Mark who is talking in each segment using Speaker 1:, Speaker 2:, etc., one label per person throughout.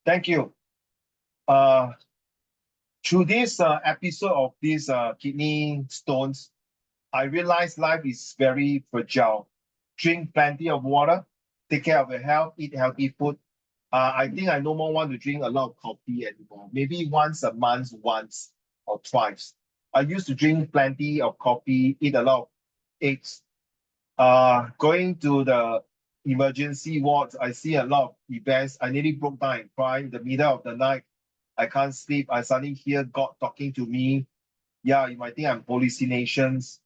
Speaker 1: Thank you. Through this episode of these kidney stones, I realized life is very fragile. Drink plenty of water, take care of your health, eat healthy food. I think I no more want to drink a lot of coffee anymore. Maybe once a month, once or twice. I used to drink plenty of coffee, eat a lot of eggs. Going to the emergency wards, I see a lot of events. I nearly broke down and cried in the middle of the night. I can't sleep. I suddenly hear God talking to me. Yeah, you might think I'm hallucinations,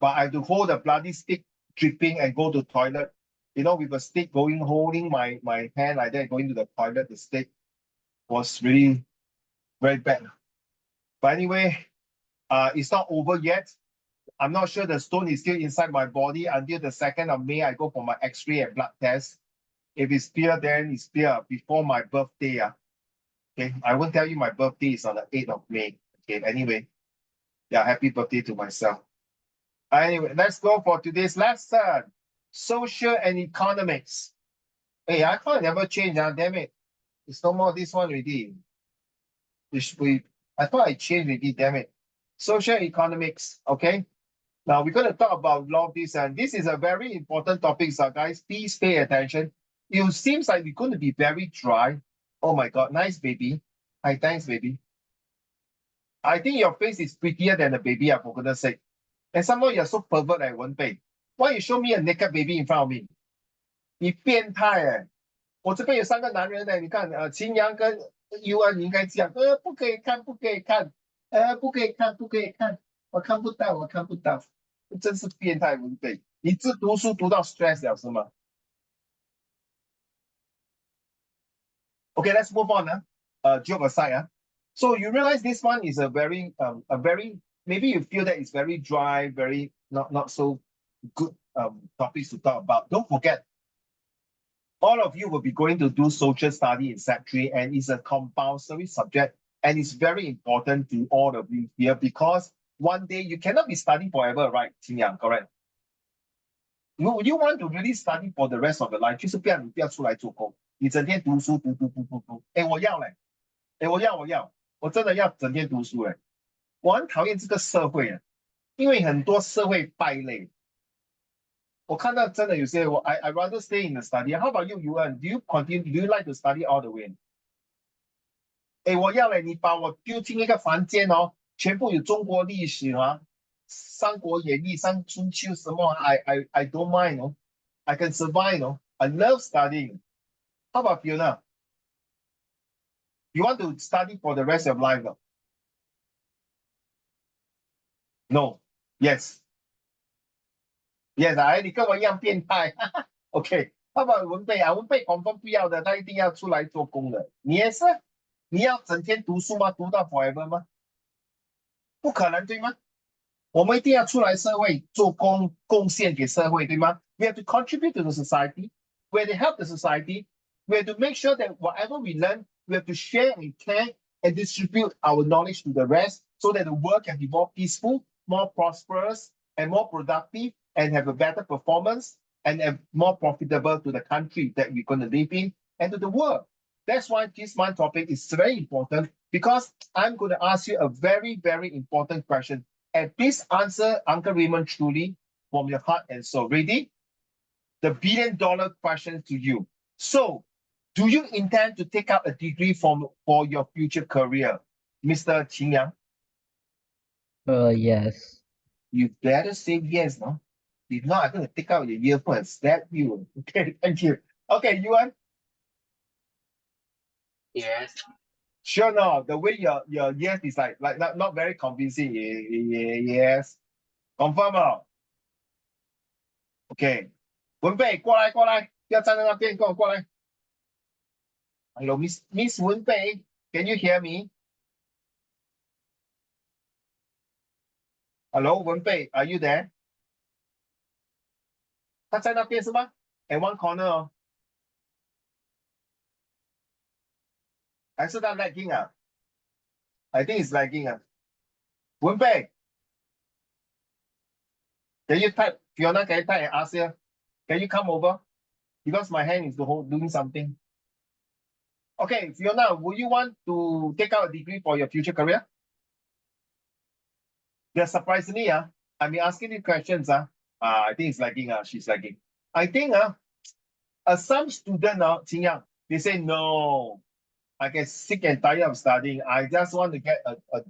Speaker 1: but I have to hold a bloody stick dripping and go to toilet. You know, with a stick going, holding my hand like that, going to the toilet. The stick was really very bad. But anyway, it's not over yet. I'm not sure the stone is still inside my body until the 2nd of May. I go for my X-ray and blood test. If it's clear, then it's clear before my birthday. Okay, I won't tell you my birthday is on the 8th of May. Okay, anyway, yeah, happy birthday to myself. Anyway, let's go for today's lesson. Social and economics. Hey, I can't never change, damn it. It's no more this one already. I thought I changed already, damn it. Social economics, okay? Now we're going to talk about a lot of this, and this is a very important topic, so guys, please pay attention. It seems like we're going to be very dry. Oh my God, nice baby. Hi, thanks, baby. I think your face is prettier than a baby, for goodness sake. And somehow you're so pervert at one day. Why you show me a naked baby in front of me? 你变态哎！我这边有3个男人呢，你看，秦阳跟尤安，你应该这样，不可以看，不可以看，不可以看，不可以看，我看不到，我看不到，真是变态文辈。你只读书读到 stress 了是吗？Okay, let's move on. Joke aside. So you realize this one is a very maybe you feel that it's very dry, very not so good topics to talk about. Don't forget, all of you will be going to do social study in Sec 3, and it's a compulsory subject, and it's very important to all of you here because one day you cannot be studying forever, right, Qingyang? Correct? You want to really study for the rest of your life， 就是不要出来做工，你整天读书读。哎，我要嘞，哎，我真的要整天读书嘞。我很讨厌这个社会啊，因为很多社会败类。我看到真的有些I rather stay in the study. How about you, Yuan? Do you continue? Do you like to study all the way? 哎，我要嘞，你把我丢进一个房间哦，全部有中国历史啊，《三国演义》、《三春秋》什么，I don't mind, I can survive, I love studying. How about Fiona? You want to study for the rest of life? No. Yes. Yes, 你跟我一样变态。OK， How about 文贝啊？文贝confirm不要的，他一定要出来做工的。你也是，你要整天读书吗？读到 forever 吗？不可能，对吗？我们一定要出来社会做工，贡献给社会，对吗？ We have to contribute to the society. We have to help the society. We have to make sure that whatever we learn, we have to share and care and distribute our knowledge to the rest so that the world can be more peaceful, more prosperous, and more productive, and have a better performance and more profitable to the country that we're going to live in and to the world. That's why this month's topic is very important because I'm going to ask you a very, very important question. And please answer Uncle Raymond truly from your heart and soul. Ready? The billion-dollar question to you. So, do you intend to take up a degree for your future career, Mr. Qin Yang?
Speaker 2: Yes.
Speaker 1: You better say yes, no? If not, I'm going to take out your earphone and stab you. Okay, thank you. Okay, Yuan?
Speaker 3: Yes.
Speaker 1: Sure, no. The way your yes is like not very convincing. Yes. Confirm. Okay. 文贝，过来，不要站在那边，跟我过来。Hello, Miss 文贝 can you hear me? Hello, 文贝 are you there? 他在那边是吗 ？At one corner 哦。还是他 lagging 啊 ？I think it's lagging 啊。文贝 can you type? Fiona, can you type and ask her? Can you come over? Because my hand is doing something. Okay, Fiona, would you want to take out a degree for your future career? Yeah, surprisingly, I've been asking you questions. I think it's lagging. She's lagging. I think some student, Qingyang, they say, no, I get sick and tired of studying. I just want to get a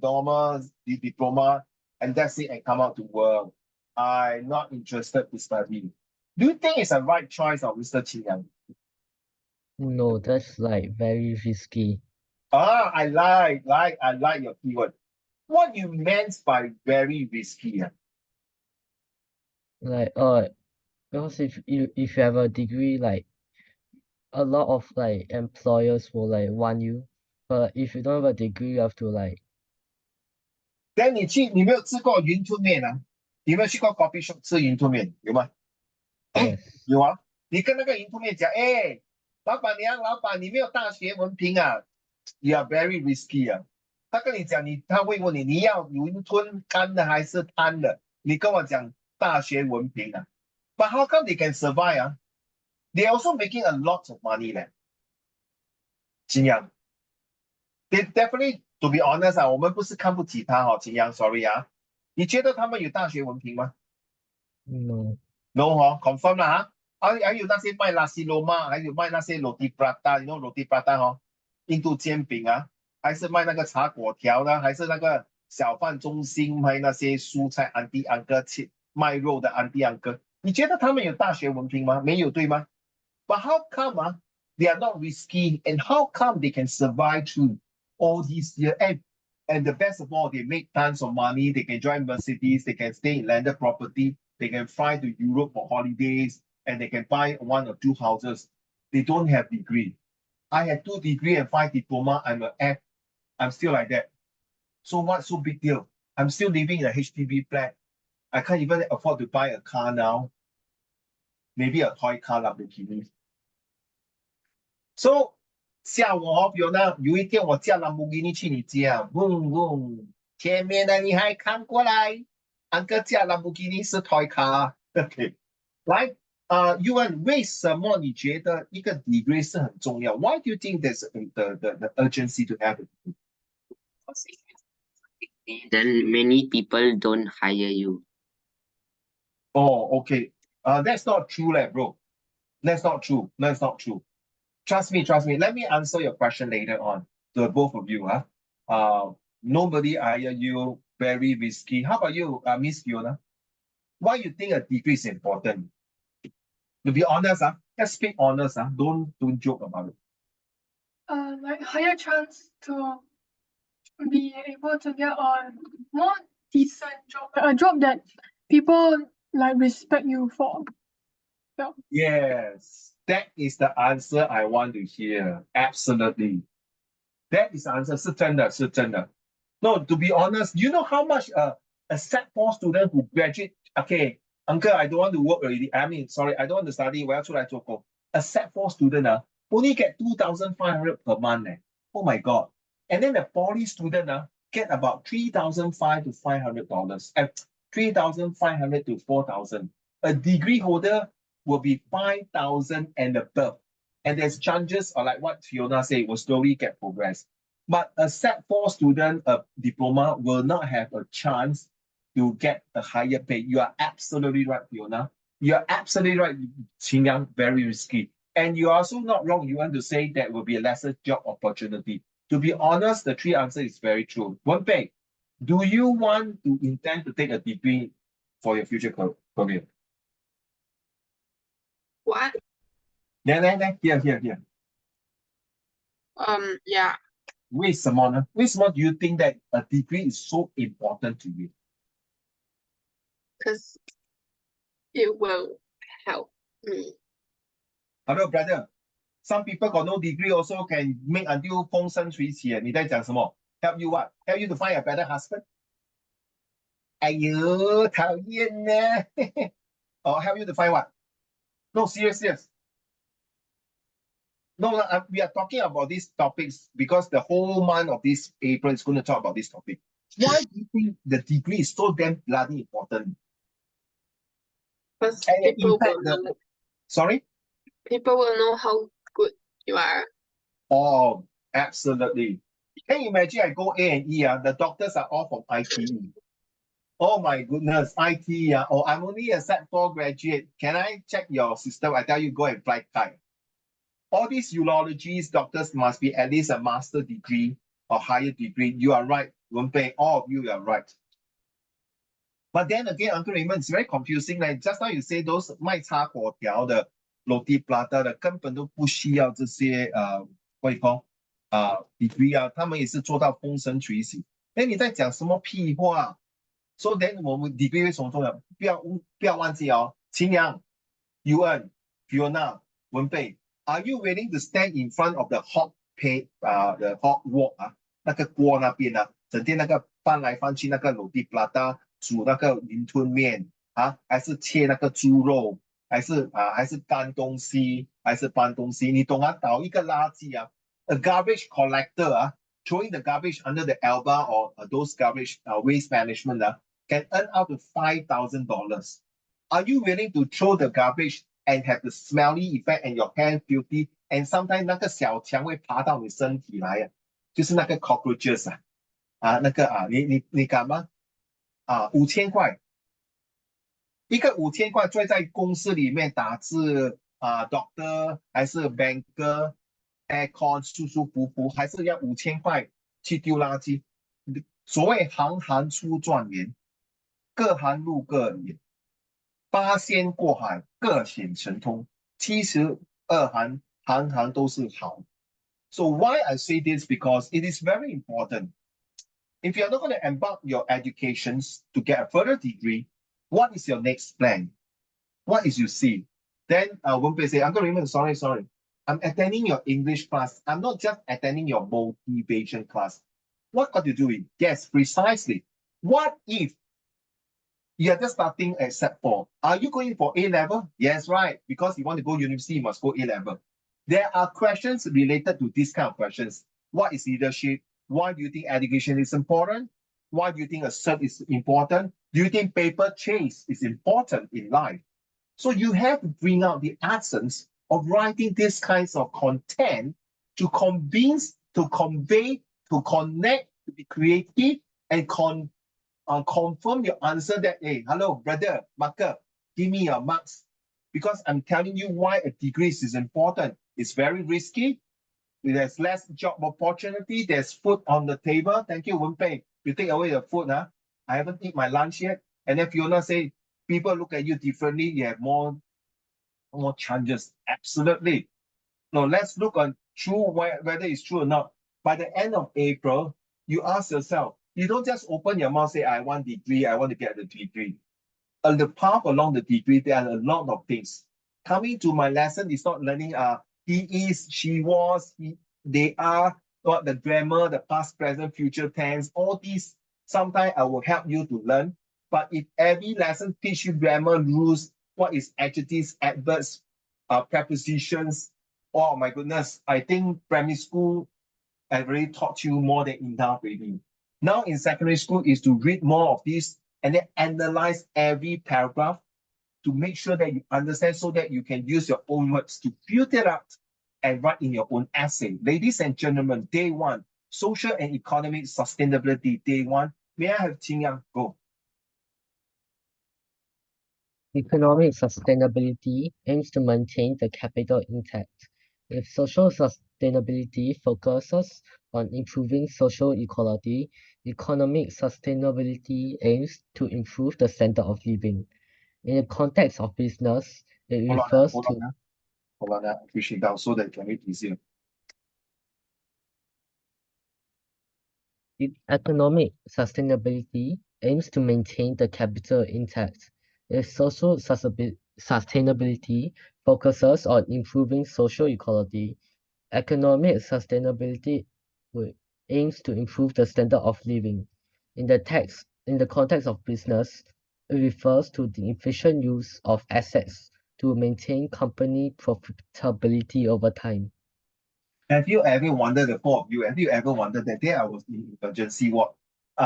Speaker 1: diploma and that's it and come out to work. I'm not interested to study. Do you think it's a right choice of Mr. Qingyang?
Speaker 2: No, that's like very risky.
Speaker 1: I like your keyword. What you meant by very risky?
Speaker 2: Like because if you have a degree, like a lot of like employers will like want you. But if you don't have a degree, you have to like
Speaker 1: Then 你没有吃过云吞面啊？你有没有去过 coffee shop 吃云吞面？有吗？yes. 有啊。你跟那个云吞面讲，哎，老板娘，老板，你没有大学文凭啊？You are very risky 啊。他跟你讲，他会问你，你要云吞干的还是摊的？你跟我讲大学文凭啊。But how come they can survive 啊？They also making a lot of money 嘞。金阳，they definitely to be honest 我们不是看不起他金阳，sorry 你觉得他们有大学文凭吗？
Speaker 2: No.
Speaker 1: No confirm 啦还有那些卖拉西罗马，还有卖那些 roti prata，roti prata 印度煎饼还是卖那个茶果条呢，还是那个小贩中心卖那些蔬菜auntie uncle 卖肉的auntie uncle，你觉得他们有大学文凭吗？没有，对吗？But how come they are not risky and how come they can survive through all these years? And the best of all, they make tons of money. They can drive Mercedes. They can stay in landed property. They can fly to Europe for holidays and they can buy 1 or 2 houses. They don't have degree. I had 2 degree and 5 diploma. I'm an F. I'm still like that. So what's so big deal? I'm still living in a HDB flat. I can't even afford to buy a car now. Maybe a toy car Lamborghini. So 下午Fiona 有一天我驾兰博基尼去你家嗡嗡，前面的你还看过来，安哥驾兰博基尼是 toy car。OK，来，Yuan，为什么你觉得一个 degree 是很重要？Why do you think there's the urgency to have it?
Speaker 3: Then many people don't hire you.
Speaker 1: Oh, okay. That's not true, bro. That's not true. That's not true. Trust me. Let me answer your question later on to both of you. Nobody hire you, very risky. How about you, Miss Fiona? Why you think a degree is important? To be honest, let's speak honest. Don't joke about it.
Speaker 4: Like higher chance to be able to get a more decent job, a job that people like respect you for. Yeah.
Speaker 1: Yes, that is the answer I want to hear. Absolutely. That is the answer. 是真的. No, to be honest, you know how much a Sec 4 student who graduate, okay, uncle, I don't want to work already. I mean, sorry, I don't want to study. 我要出来做工. A Sec 4 student only get 2,500 per month. Oh my God. And then the poly student get about $3,500 to $500. 3,500 to 4,000. A degree holder will be 5,000 and above. And there's chances, or like what Fiona said, will slowly get progress. But a Sec 4 student, a diploma, will not have a chance to get a higher pay. You are absolutely right, Fiona. You are absolutely right, Qingyang, very risky. And you're also not wrong. You want to say that will be a lesser job opportunity. To be honest, the 3 answer is very true. One thing, do you want to intend to take a degree for your future career?
Speaker 3: What?
Speaker 1: Here.
Speaker 3: Yeah.
Speaker 1: 为什么呢？为什么 do you think that a degree is so important to you?
Speaker 3: Because it will help me.
Speaker 1: Hello, brother. Some people got no degree also can make until 风生水起。你在讲什么 ？Help you what? Help you to find a better husband? 哎呦，讨厌呢！Or help you to find what? No, serious. No, we are talking about these topics because the whole month of this April is going to talk about this topic. Why do you think the degree is so damn bloody important?
Speaker 3: Because
Speaker 1: Sorry?
Speaker 3: people will know how good you are.
Speaker 1: Oh, absolutely. Can you imagine I go A&E, the doctors are all from ITE. Oh my goodness, IT, oh, I'm only a Set 4 graduate. Can I check your system? I tell you, go and fly kite. All these urologists, doctors must be at least a master degree or higher degree. You are right, Wenpei, all of you are right. But then again, Uncle Raymond, it's very confusing. Like just now you say those 卖叉粿条的、roti prata 的，根本都不需要这些what you call degree 啊，他们也是做到风生水起。哎，你在讲什么屁话？So then 我们 degree 为什么重要？不要忘记哦，秦阳、UN、Fiona、文贝 ，Are you willing to stand in front of the hot the hot wok 啊？那个锅那边啊，整天那个翻来翻去那个 roti prata。煮那个云吞面啊，还是切那个猪肉，还是搬东西，还是搬东西？你懂啊？倒一个垃圾啊，a garbage collector 啊，throwing the garbage under the elbow or those garbage waste management 啊，can earn up to $5,000. Are you willing to throw the garbage and have the smelly effect and your hand filthy and sometimes 那个小强会爬到你身体来啊，就是那个 cockroaches 你敢吗？5000块，一个5000块坐在公司里面打字doctor 还是 banker，aircon 舒舒服服，还是要5000块去丢垃圾。所谓行行出状元，各行路各眼，八仙过海，各显神通。72行，行行都是好。So why I say this? Because it is very important. If you're not going to embark your educations to get a further degree, what is your next plan? What is you see? Then Wenpei say, Uncle Raymond, sorry. I'm attending your English class. I'm not just attending your motivation class. What got to do it? Yes, precisely. What if you're just starting at Set 4? Are you going for A-level? Yes, right. Because you want to go university, you must go A-level. There are questions related to these kind of questions. What is leadership? Why do you think education is important? Why do you think a cert is important? Do you think paper chase is important in life? So you have to bring out the essence of writing these kinds of content to convince, to convey, to connect, to be creative, and confirm your answer that, hey, hello, brother, marker, give me your marks. Because I'm telling you why a degree is important. It's very risky. There's less job opportunity. There's food on the table. Thank you, Wenpei. You take away the food, huh? I haven't eaten my lunch yet. And if Fiona say people look at you differently, you have more chances. Absolutely. No, let's look on true whether it's true or not. By the end of April, you ask yourself, you don't just open your mouth, say, I want degree, I want to get the degree. On the path along the degree, there are a lot of things. Coming to my lesson is not learning he is, she was, they are, what the grammar, the past, present, future tense, all these, sometimes I will help you to learn. But if every lesson teach you grammar rules, what is adjectives, adverbs, prepositions, oh my goodness, I think primary school, I've already taught you more than enough already. Now in secondary school is to read more of this and then analyze every paragraph to make sure that you understand so that you can use your own words to filter out and write in your own essay. Ladies and gentlemen, day one, social and economic sustainability, day one. May I have Qing Yang go?
Speaker 2: Economic sustainability aims to maintain the capital intact. If social sustainability focuses on improving social equality, economic sustainability aims to improve the standard of living. In the context of business, it refers to
Speaker 1: Hold on, push it down so that it can read easier.
Speaker 2: economic sustainability aims to maintain the capital intact. If social sustainability focuses on improving social equality, economic sustainability aims to improve the standard of living. In the context of business, it refers to the efficient use of assets to maintain company profitability over time.
Speaker 1: Have you ever wondered, the four of you, have you ever wondered that day I was in emergency ward?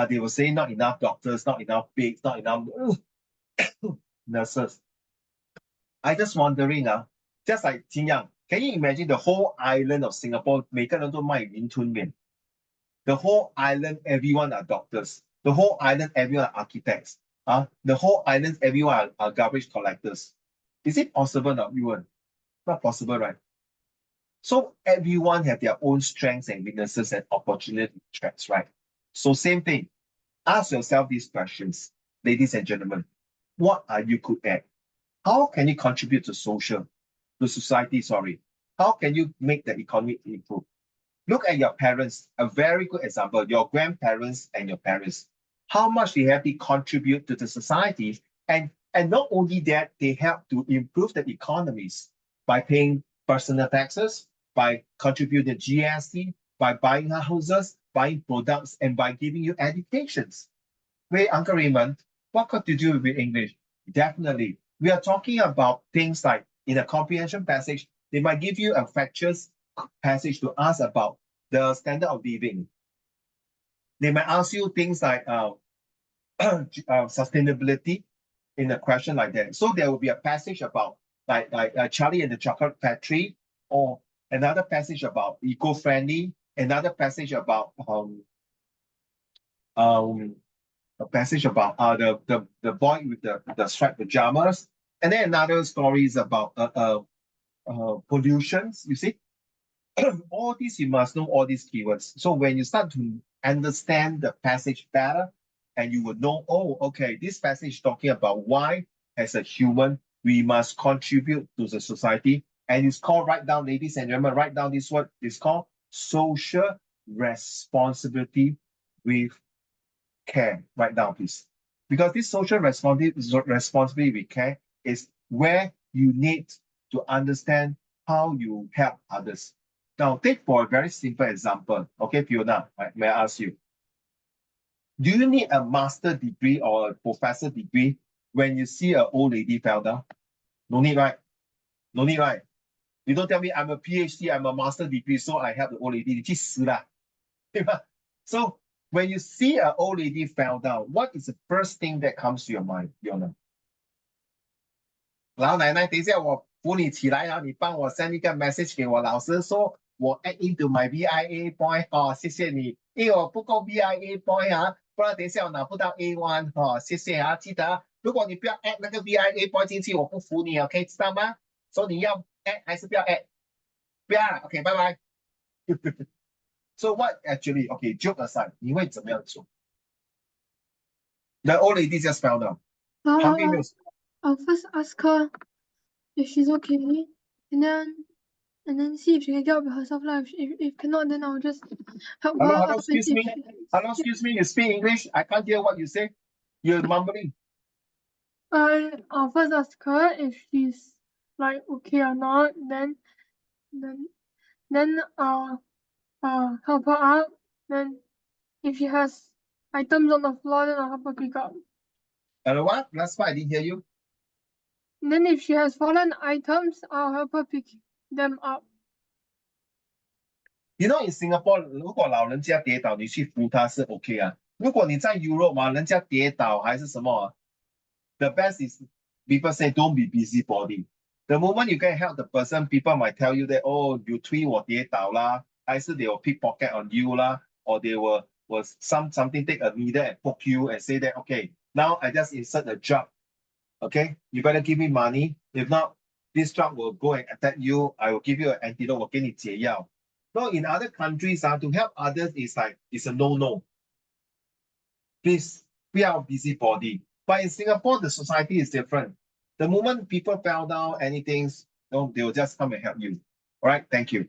Speaker 1: They were saying not enough doctors, not enough beds, not enough nurses. I just wondering, just like Qing Yang, Can you imagine the whole island of Singapore? 每个人都卖云吞面. The whole island, everyone are doctors. The whole island, everyone are architects. The whole island, everyone are garbage collectors. Is it possible now, everyone? Not possible, right? So everyone have their own strengths and weaknesses and opportunity threats, right? So same thing. Ask yourself these questions, ladies and gentlemen. What are you good at? How can you contribute to society, sorry? How can you make the economy improve? Look at your parents, a very good example, your grandparents and your parents. How much they have to contribute to the society, and not only that, they help to improve the economies by paying personal taxes, by contributing GST, by buying houses, buying products, and by giving you educations. Wait, Uncle Raymond, what could you do with English? Definitely. We are talking about things like in a comprehension passage, they might give you a factors passage to ask about the standard of living. They might ask you things like sustainability in a question like that. So there will be a passage about like Charlie and the Chocolate Factory, or another passage about eco-friendly, another passage about a passage about the boy with the striped pajamas, and then another story is about pollutions. You see, all these you must know all these keywords. So when you start to understand the passage better, and you would know, oh, okay, this passage is talking about why, as a human, we must contribute to the society, and it's called, write down, ladies and gentlemen, write down this word. It's called social responsibility with care. Write down, please. Because this social responsibility with care is where you need to understand how you help others. Now, take for a very simple example. Okay, Fiona, may I ask you? Do you need a master degree or a professor degree when you see an old lady fell down? No need, right? No need, right? You don't tell me I'm a PhD, I'm a master degree, so I help the old lady. 你去死啦. So when you see an old lady fell down, what is the first thing that comes to your mind, Fiona? 老奶奶，等一下我扶你起来啊，你帮我 send 一个 message 给我老师说，我 add into my VIA point 哦，谢谢你，因为我不够 VIA point 啊，不然等一下我拿不到 A1 哦，谢谢啊，记得如果你不要 add 那个 VIA point 进去，我不服你 ，OK， 知道吗？所以你要 add 还是不要 add？ 不要 ，OK， 拜拜。So what actually, okay, joke aside, 你会怎么样做？ The old lady just fell down.
Speaker 4: I'll first ask her if she's okay, and then see if she can get up with herself. If cannot, then I'll just help her.
Speaker 1: Hello, excuse me. Hello, excuse me. You speak English? I can't hear what you say. You're mumbling.
Speaker 4: I'll first ask her if she's like okay or not. Then I'll help her up. Then if she has items on the floor, then I'll help her pick up.
Speaker 1: Hello, what? Last part I didn't hear you.
Speaker 4: And then if she has fallen items, I'll help her pick them up.
Speaker 1: You know, in Singapore, 如果老人家跌倒，你去扶他是 OK 啊。如果你在 Europe 嘛，人家跌倒还是什么 ，the best is people say don't be busybody. The moment you can help the person, people might tell you that, oh, you 推我跌倒啦，还是 they will pickpocket on you 啦， or they will something take a needle and poke you and say that, okay, now I just insert a drug. Okay, you better give me money. If not, this drug will go and attack you. I will give you an antidote. 我给你解药. So in other countries, to help others is like, it's a no-no. Please, we are busybody. But in Singapore, the society is different. The moment people fell down, anything, they will just come and help you. All right, thank you.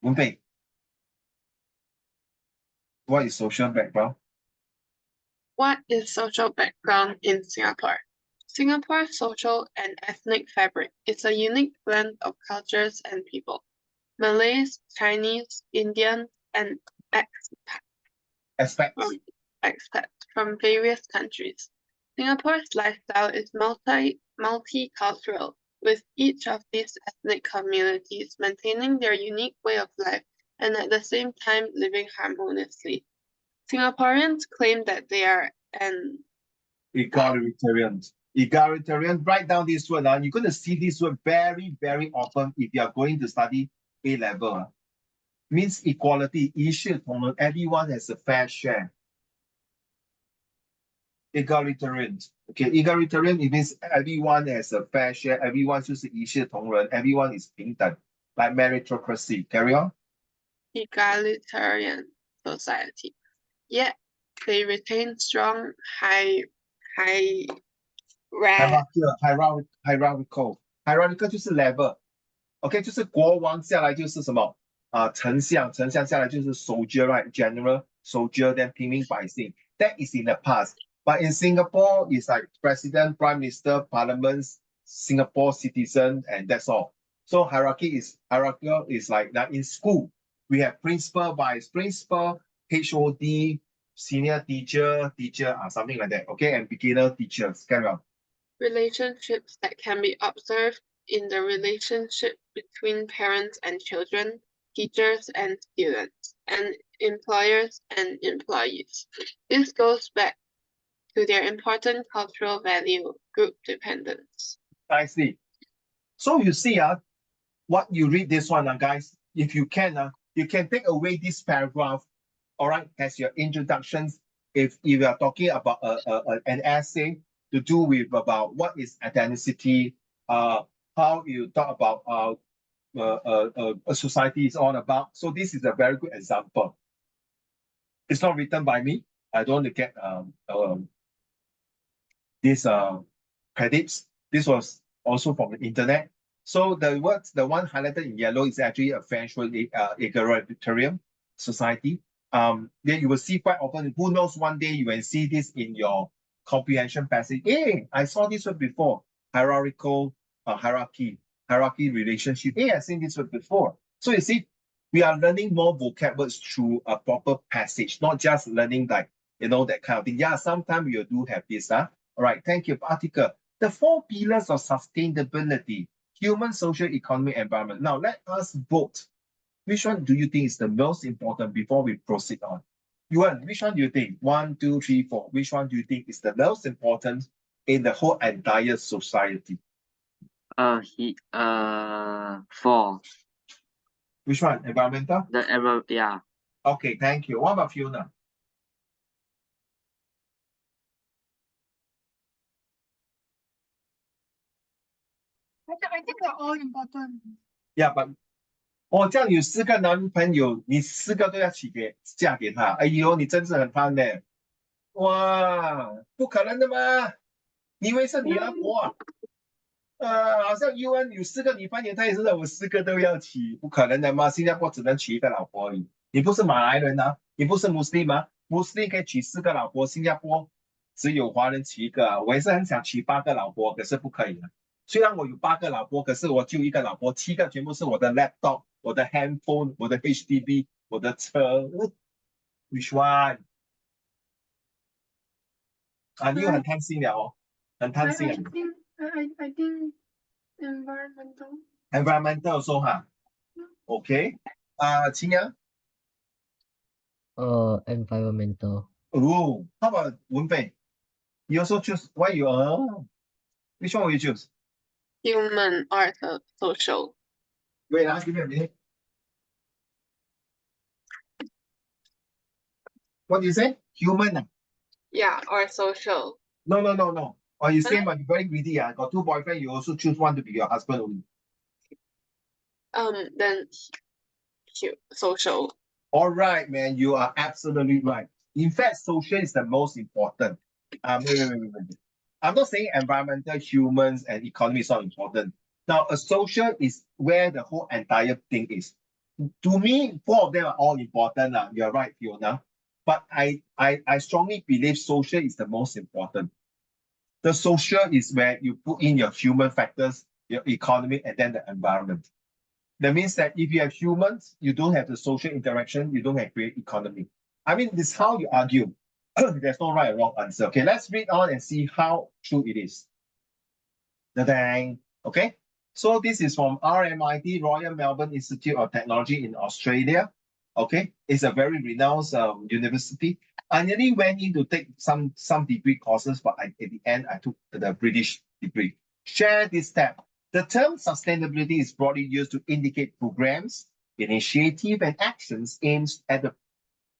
Speaker 1: Wen-Pei, what is social background?
Speaker 5: What is social background in Singapore? Singapore's social and ethnic fabric is a unique blend of cultures and people. Malays, Chinese, Indian, and expats from various countries. Singapore's lifestyle is multicultural, with each of these ethnic communities maintaining their unique way of life and at the same time living harmoniously. Singaporeans claim that they are an
Speaker 1: Egalitarian. Egalitarian, write down this word. You're going to see this word very, very often if you are going to study A level. Means equality, 一视同仁, everyone has a fair share. Egalitarian, okay, egalitarian, it means everyone has a fair share, everyone 就是一视同仁, everyone is 平等, like meritocracy. Carry on.
Speaker 5: Egalitarian society. Yet they retain strong
Speaker 1: hierarchical 就是 level。OK， 就是国王下来就是什么丞相下来就是 soldier, right? General, soldier, then 平民百姓. That is in the past. But in Singapore, it's like president, prime minister, parliaments, Singapore citizen, and that's all. So hierarchical is like that. In school, we have principal, vice principal, HOD, senior teacher, something like that. Okay, and beginner teachers. Carry on.
Speaker 5: relationships that can be observed in the relationship between parents and children, teachers and students, and employers and employees. This goes back to their important cultural value, group dependence.
Speaker 1: Nicely. So you see, what you read this one, guys, if you can take away this paragraph, all right, as your introductions. If you are talking about an essay to do with about what is ethnicity, how you talk about a society is all about. So this is a very good example. It's not written by me. I don't want to get these credits. This was also from the internet. So the one highlighted in yellow is actually a French word, egalitarian society. Then you will see quite often. Who knows, one day you will see this in your comprehension passage. Hey, I saw this word before. Hierarchy relationship. Hey, I've seen this word before. So you see, we are learning more vocab through a proper passage, not just learning like, that kind of thing. Yeah, sometimes you do have this. All right, thank you. Article. The 4 pillars of sustainability: human, social, economic, environment. Now let us vote. Which one do you think is the most important before we proceed on? Yuan, which one do you think? 1, 2, 3, 4. Which one do you think is the most important in the whole entire society?
Speaker 3: 4.
Speaker 1: Which one? Environmental?
Speaker 3: Yeah.
Speaker 1: Okay, thank you. What about Fiona?
Speaker 4: I think they're all important.
Speaker 1: Yeah, but 这样有4个男朋友，你4个都要嫁给他。哎呦，你真是很贪呢！哇，不可能的嘛！你以为是女儿国啊？好像 UN 有4个女朋友，他也是我4个都要娶，不可能的嘛！新加坡只能娶1个老婆而已。你不是马来人啊？你不是穆斯林吗？穆斯林可以娶4个老婆，新加坡只有华人娶1个啊。我也是很想娶8个老婆，可是不可以了。虽然我有8个老婆，可是我就1个老婆，7个全部是我的 laptop、我的 handphone、我的 HDB、我的车。Which one？ 你又很贪心了哦，很贪心啊。
Speaker 4: I think environmental.
Speaker 1: Environmental also, okay. 秦阳
Speaker 2: Environmental.
Speaker 1: Oh, how about Wenfei? You also choose. Why you? Which one will you choose?
Speaker 5: Human or social.
Speaker 1: Wait, give me a minute. What do you say? Human?
Speaker 5: Yeah, or social.
Speaker 1: No. Oh, you say, but you're very greedy. Got 2 boyfriends. You also choose one to be your husband only.
Speaker 5: Then social.
Speaker 1: All right, man. You are absolutely right. In fact, social is the most important. Wait. I'm not saying environmental, humans, and economy is not important. Now, a social is where the whole entire thing is. To me, 4 of them are all important. You're right, Fiona. But I strongly believe social is the most important. The social is where you put in your human factors, your economy, and then the environment. That means that if you have humans, you don't have the social interaction, you don't have great economy. I mean, this is how you argue. There's no right or wrong answer. Okay, let's read on and see how true it is. Okay, so this is from RMIT, Royal Melbourne Institute of Technology in Australia. Okay, it's a very renowned university. I nearly went in to take some degree courses, but at the end I took the British degree. Share this step. The term sustainability is broadly used to indicate programs, initiative, and actions aimed at the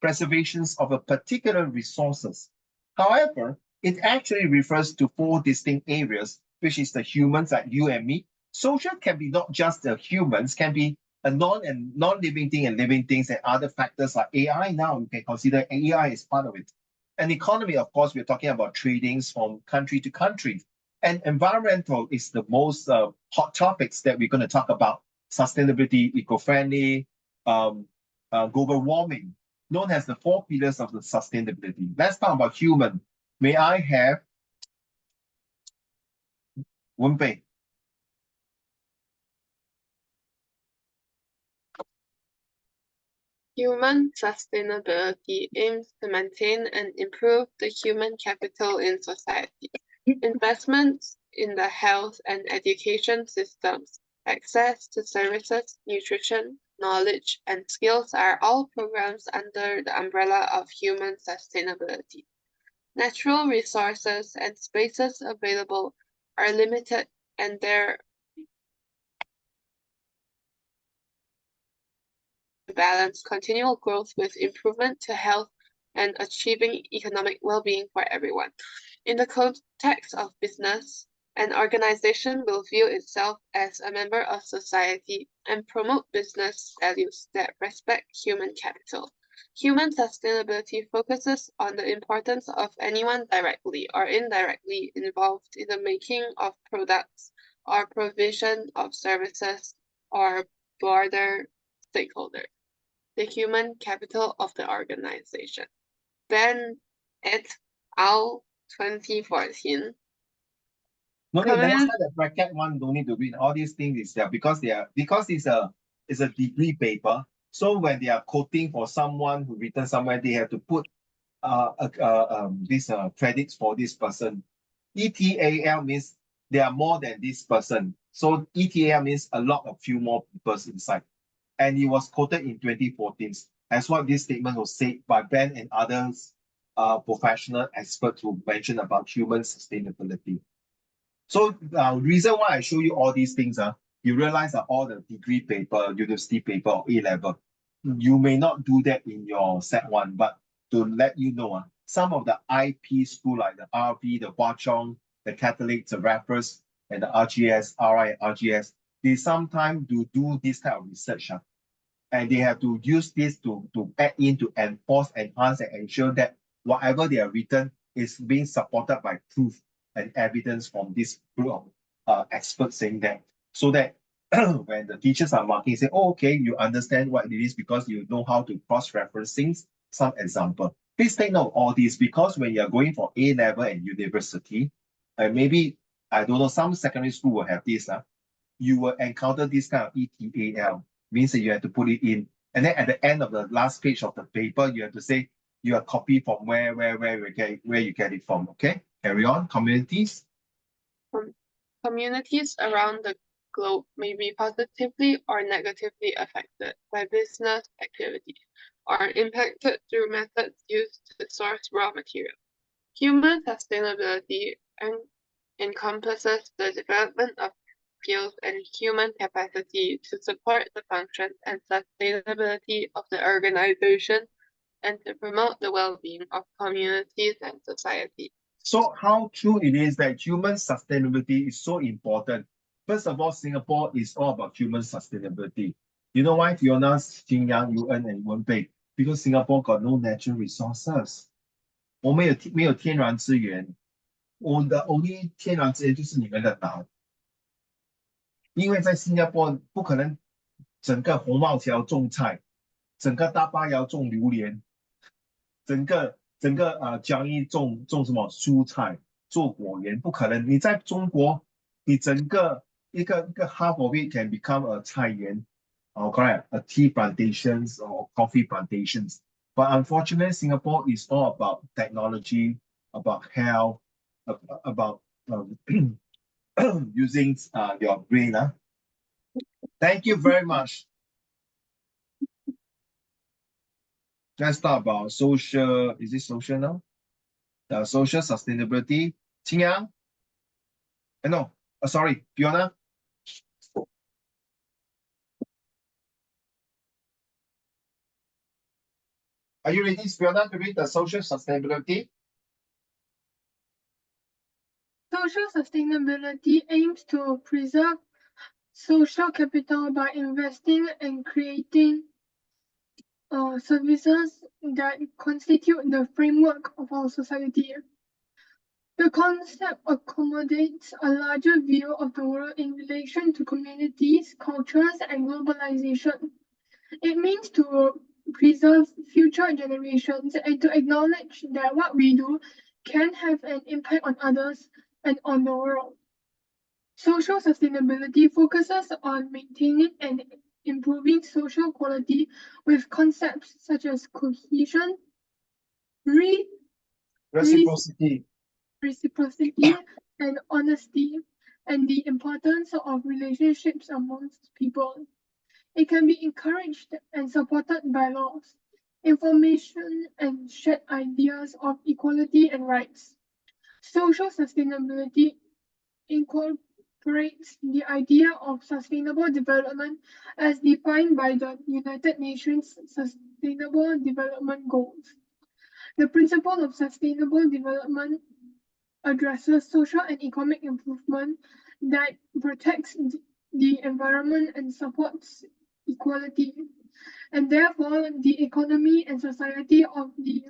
Speaker 1: preservation of a particular resources. However, it actually refers to four distinct areas, which is the humans like you and me. Social can be not just the humans, can be a non-living thing and living things and other factors like AI. Now you can consider AI as part of it. And economy, of course, we're talking about tradings from country to country. And environmental is the most hot topics that we're going to talk about. Sustainability, eco-friendly, global warming, known as the four pillars of the sustainability. Let's talk about human. May I have Wenpei?
Speaker 5: Human sustainability aims to maintain and improve the human capital in society. Investments in the health and education systems, access to services, nutrition, knowledge, and skills are all programs under the umbrella of human sustainability. Natural resources and spaces available are limited, and there balance continual growth with improvement to health and achieving economic well-being for everyone. In the context of business, an organization will view itself as a member of society and promote business values that respect human capital. Human sustainability focuses on the importance of anyone directly or indirectly involved in the making of products or provision of services or broader stakeholders, the human capital of the organization. Ben et al. 2014.
Speaker 1: No need,
Speaker 5: Comment-
Speaker 1: that's why the bracket one don't need to read. All these things is there because it's a degree paper. So when they are quoting for someone who written somewhere, they have to put this credits for this person. ETAL means there are more than this person. So ETAL means a lot of few more people inside. And it was quoted in 2014 as what this statement was said by Ben and others professional experts who mentioned about human sustainability. So the reason why I show you all these things, you realize that all the degree paper, university paper, or A-level, you may not do that in your set one, but to let you know, some of the IP school like the RV, the Hwa Chong, the Catholic, the Raffles, and the RGS, RI, RGS, they sometimes do this kind of research. And they have to use this to add in to enforce, enhance, and ensure that whatever they have written is being supported by proof and evidence from this group of experts saying that, so that when the teachers are marking, say, oh, okay, you understand what it is because you know how to cross-reference things. Some example. Please take note of all this because when you're going for A-level and university, and maybe, I don't know, some secondary school will have this, you will encounter this kind of ETAL, means that you have to put it in. And then at the end of the last page of the paper, you have to say, you are copy from where you get it from, okay? Carry on, communities.
Speaker 5: Communities around the globe may be positively or negatively affected by business activities or impacted through methods used to source raw material. Human sustainability encompasses the development of skills and human capacity to support the function and sustainability of the organization and to promote the well-being of communities and society.
Speaker 1: So how true it is that human sustainability is so important. First of all, Singapore is all about human sustainability. You know why, Fiona, Xingyang, Yuan, and Wenpei? Because Singapore got no natural resources. 我们没有天然资源，我的 only 天然资源就是你们的岛。因为在新加坡不可能整个红帽桥种菜，整个大巴窑种榴莲，整个江一种什么蔬菜，做果园，不可能。你在中国，你整个一个 half of it can become a 菜园，or correct, a tea plantations or coffee plantations. But unfortunately, Singapore is all about technology, about health, about using your brain. Thank you very much. Let's talk about social. Is it social now? Social sustainability. Qingyang? No. Sorry, Fiona. Are you ready, Fiona, to read the social sustainability?
Speaker 4: Social sustainability aims to preserve social capital by investing and creating services that constitute the framework of our society. The concept accommodates a larger view of the world in relation to communities, cultures, and globalization. It means to preserve future generations and to acknowledge that what we do can have an impact on others and on the world. Social sustainability focuses on maintaining and improving social quality with concepts such as cohesion,
Speaker 1: Reciprocity.
Speaker 4: reciprocity, and honesty, and the importance of relationships amongst people. It can be encouraged and supported by laws, information, and shared ideas of equality and rights. Social sustainability incorporates the idea of sustainable development as defined by the United Nations Sustainable Development Goals. The principle of sustainable development addresses social and economic improvement that protects the environment and supports equality, and therefore the economy and society of the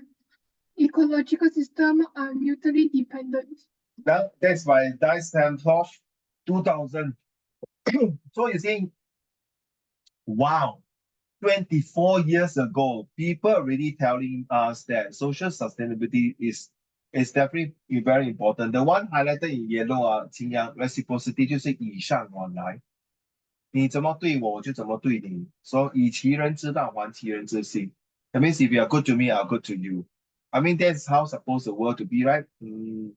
Speaker 4: ecological system are mutually dependent.
Speaker 1: That's by Dice 2000. So you see, wow, 24 years ago, people already telling us that social sustainability is definitely very important. The one highlighted in yellow 清阳 reciprocity 就是以上往来，你怎么对我，我就怎么对你。So 以其人之道还其人之心。That means if you are good to me, I'm good to you. I mean, that's how supposed the world to be, right?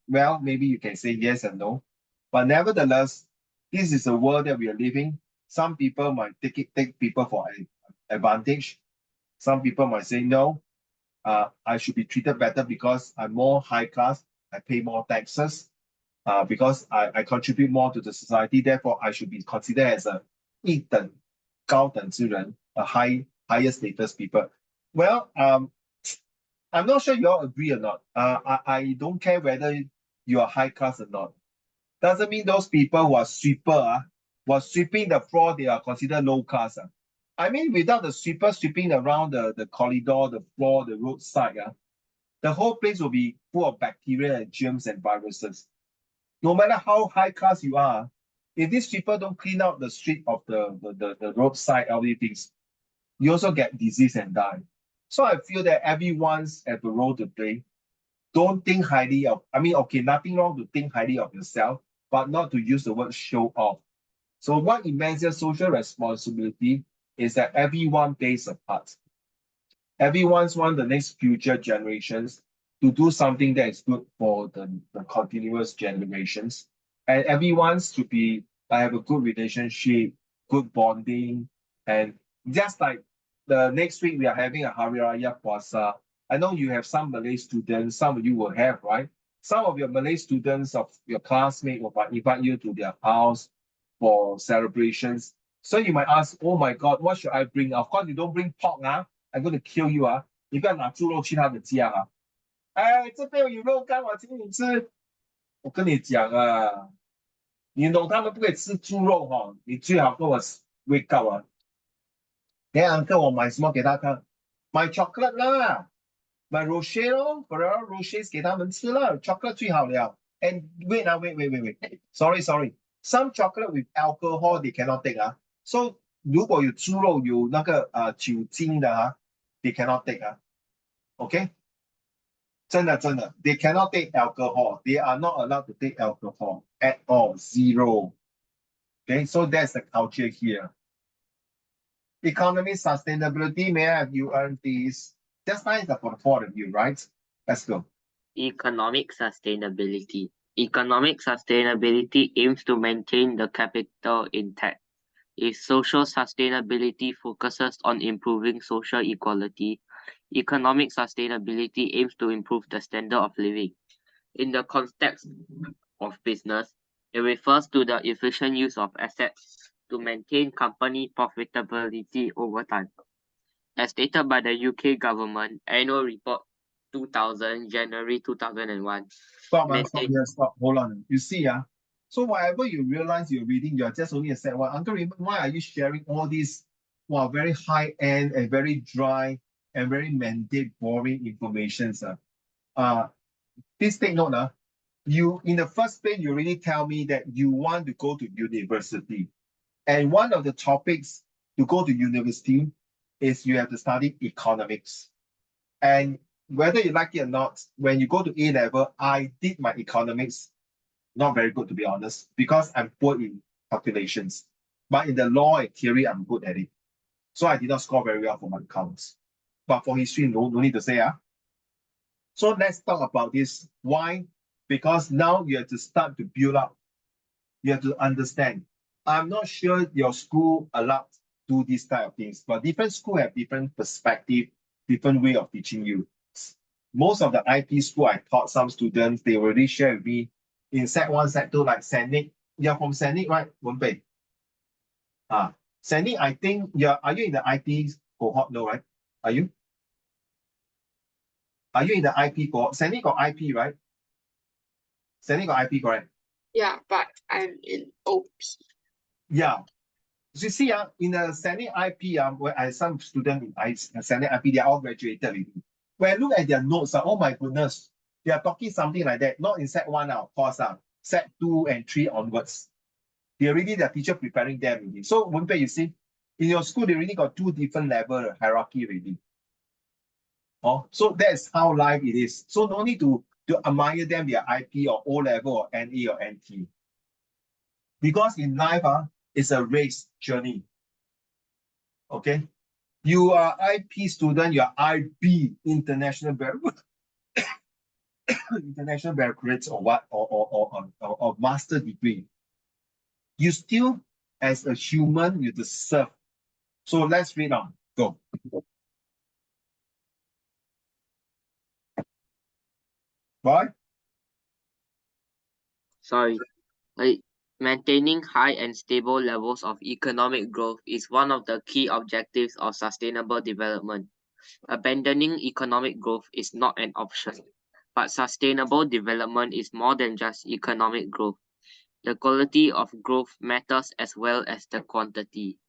Speaker 1: Well, maybe you can say yes and no. But nevertheless, this is a world that we are living. Some people might take people for advantage. Some people might say, no, I should be treated better because I'm more high class, I pay more taxes, because I contribute more to the society, therefore I should be considered as a 一等高等之人, a higher status people. Well, I'm not sure you all agree or not. I don't care whether you are high class or not. Doesn't mean those people who are sweeper, who are sweeping the floor, they are considered low class. I mean, without the sweeper sweeping around the corridor, the floor, the roadside, the whole place will be full of bacteria and germs and viruses. No matter how high class you are, if these people don't clean out the street of the roadside, all these things, you also get disease and die. So I feel that everyone's have a role to play. Don't think highly of, I mean, okay, nothing wrong to think highly of yourself, but not to use the word show off. So what it means is social responsibility is that everyone plays a part. Everyone's want the next future generations to do something that is good for the continuous generations. And everyone's to be have a good relationship, good bonding, and just like the next week we are having a Hari Raya Puasa. I know you have some Malay students, some of you will have, right? Some of your Malay students of your classmates will invite you to their house for celebrations. So you might ask, oh my God, what should I bring? Of course, you don't bring pork, I'm going to kill you, 你不要拿猪肉去他的家啊！哎，这边有肉干，我请你吃。我跟你讲啊，你懂他们不可以吃猪肉哈，你最好跟我 wake up 啊。等下 uncle 我买什么给他看？买 chocolate 啦，买 Rocher 咯 ，Ferrero Rocher 给他们吃了 ，chocolate 最好了。And wait 啊 ，wait，sorry， some chocolate with alcohol they cannot take 啊。So 如果有猪肉有那个酒精的they cannot take OK， 真的 they cannot take alcohol. They are not allowed to take alcohol at all, zero. Okay, so that's the culture here. Economic sustainability, may I have you earn these? Just nice for the four of you, right? Let's go.
Speaker 3: Economic sustainability. Economic sustainability aims to maintain the capital intact. If social sustainability focuses on improving social equality, Economic sustainability aims to improve the standard of living. In the context of business, it refers to the efficient use of assets to maintain company profitability over time. As stated by the UK government Annual Report 2000, January 2001.
Speaker 1: Stop. Hold on. You see, so whatever you realize you're reading, you're just only a set one. Uncle Raymond, why are you sharing all these very high end and very dry and very mandate boring information, sir? Please take note, you in the first place, you really tell me that you want to go to university. And one of the topics to go to university is you have to study economics. And whether you like it or not, when you go to A level, I did my economics, not very good to be honest, because I'm poor in calculations. But in the law and theory, I'm good at it. So I did not score very well for my accounts. But for history, no need to say. So let's talk about this. Why? Because now you have to start to build up. You have to understand. I'm not sure your school allowed to do this type of things, but different schools have different perspective, different way of teaching you. Most of the IP school I taught some students, they already share with me in Sec1, Sec2, like Senic. You're from Senic, right, Wenpei? Senic, I think are you in the IP cohort? No, right? Are you? Are you in the IP cohort? Senic got IP, right? Senic got IP, correct?
Speaker 5: Yeah, but I'm in OP.
Speaker 1: Yeah. So you see, in the Senic IP, where I some students in Senic IP, they are all graduated already. When I look at their notes, oh my goodness, they are talking something like that. Not in Sec1 now, of course, Sec2 and 3 onwards. They already, their teacher preparing them already. So Wenpei, you see, in your school, they already got 2 different level hierarchy already. Oh, so that's how life it is. So no need to admire them, their IP or O level or NA or NT. Because in life, it's a race journey. Okay? You are IP student, you are IB, international international baccalaureate or what, or master degree. You still, as a human, you deserve. So let's read on. Go. Why?
Speaker 3: Sorry. Maintaining high and stable levels of economic growth is one of the key objectives of sustainable development. Abandoning economic growth is not an option, but sustainable development is more than just economic growth. The quality of growth matters as well as the quantity.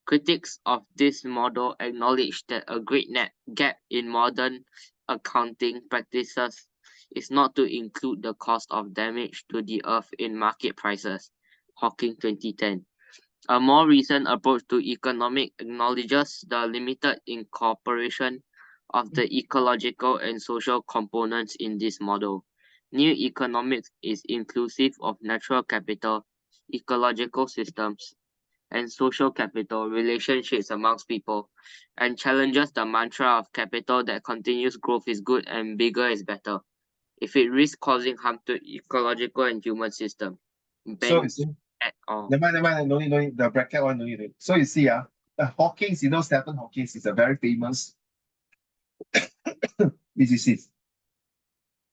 Speaker 3: Critics of this model acknowledge that a great gap in modern accounting practices is not to include the cost of damage to the earth in market prices. Hawking 2010. A more recent approach to economics acknowledges the limited incorporation of the ecological and social components in this model. New economics is inclusive of natural capital, ecological systems, and social capital relationships amongst people, and challenges the mantra of capital that continuous growth is good and bigger is better, if it risks causing harm to ecological and human system.
Speaker 1: So you see,
Speaker 3: At all.
Speaker 1: never mind, no need, the bracket one, no need. So you see, Hawking, you know, Stephen Hawking is a very famous physicist.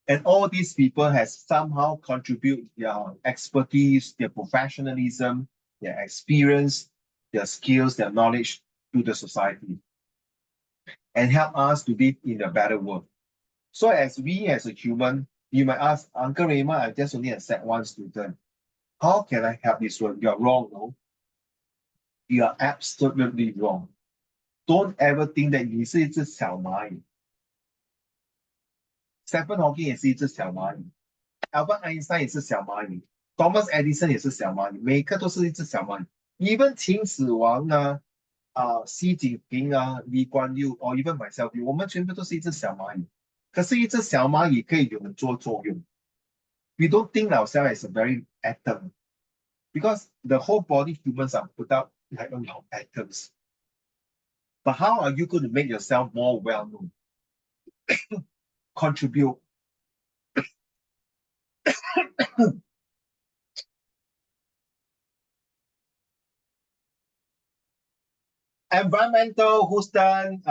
Speaker 1: And all these people has somehow contributed their expertise, their professionalism, their experience, their skills, their knowledge to the society and help us to live in a better world. So as a human, you might ask, Uncle Raymond, I'm just only a Sec1 student. How can I help this world? You're wrong, no? You are absolutely wrong. Don't ever think that 你是一只小蚂蚁。Stephen Hawking 也是一只小蚂蚁 ，Albert Einstein 也是小蚂蚁 ，Thomas Edison 也是小蚂蚁，每个都是一只小蚂蚁。Even 秦始皇习近平李光耀，or even myself，我们全部都是一只小蚂蚁。可是，一只小蚂蚁可以有很多作用。We don't think ourselves as a very atom, because the whole body humans are put out like atoms. But how are you going to make yourself more well-known? Contribute. Environmental, who's done?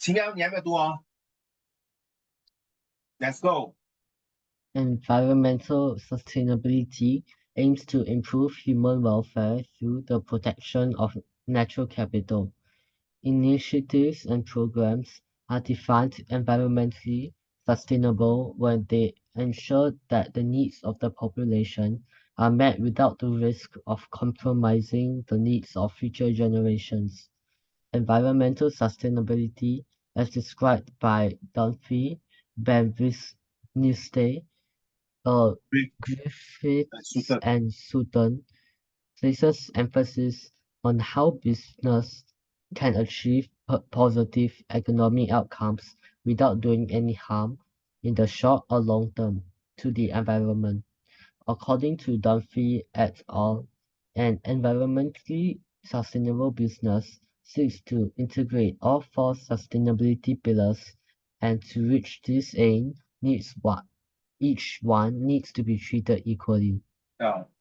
Speaker 1: 秦阳，你还没有读哦。Let's go.
Speaker 2: Environmental sustainability aims to improve human welfare through the protection of natural capital. Initiatives and programs are defined environmentally sustainable when they ensure that the needs of the population are met without the risk of compromising the needs of future generations. Environmental sustainability, as described by Dunphy, Benveniste, Griffiths,
Speaker 1: Suited.
Speaker 2: and Sutton, places emphasis on how business can achieve positive economic outcomes without doing any harm in the short or long term to the environment. According to Dunphy et al., an environmentally sustainable business seeks to integrate all four sustainability pillars, and to reach this aim, each one needs to be treated equally.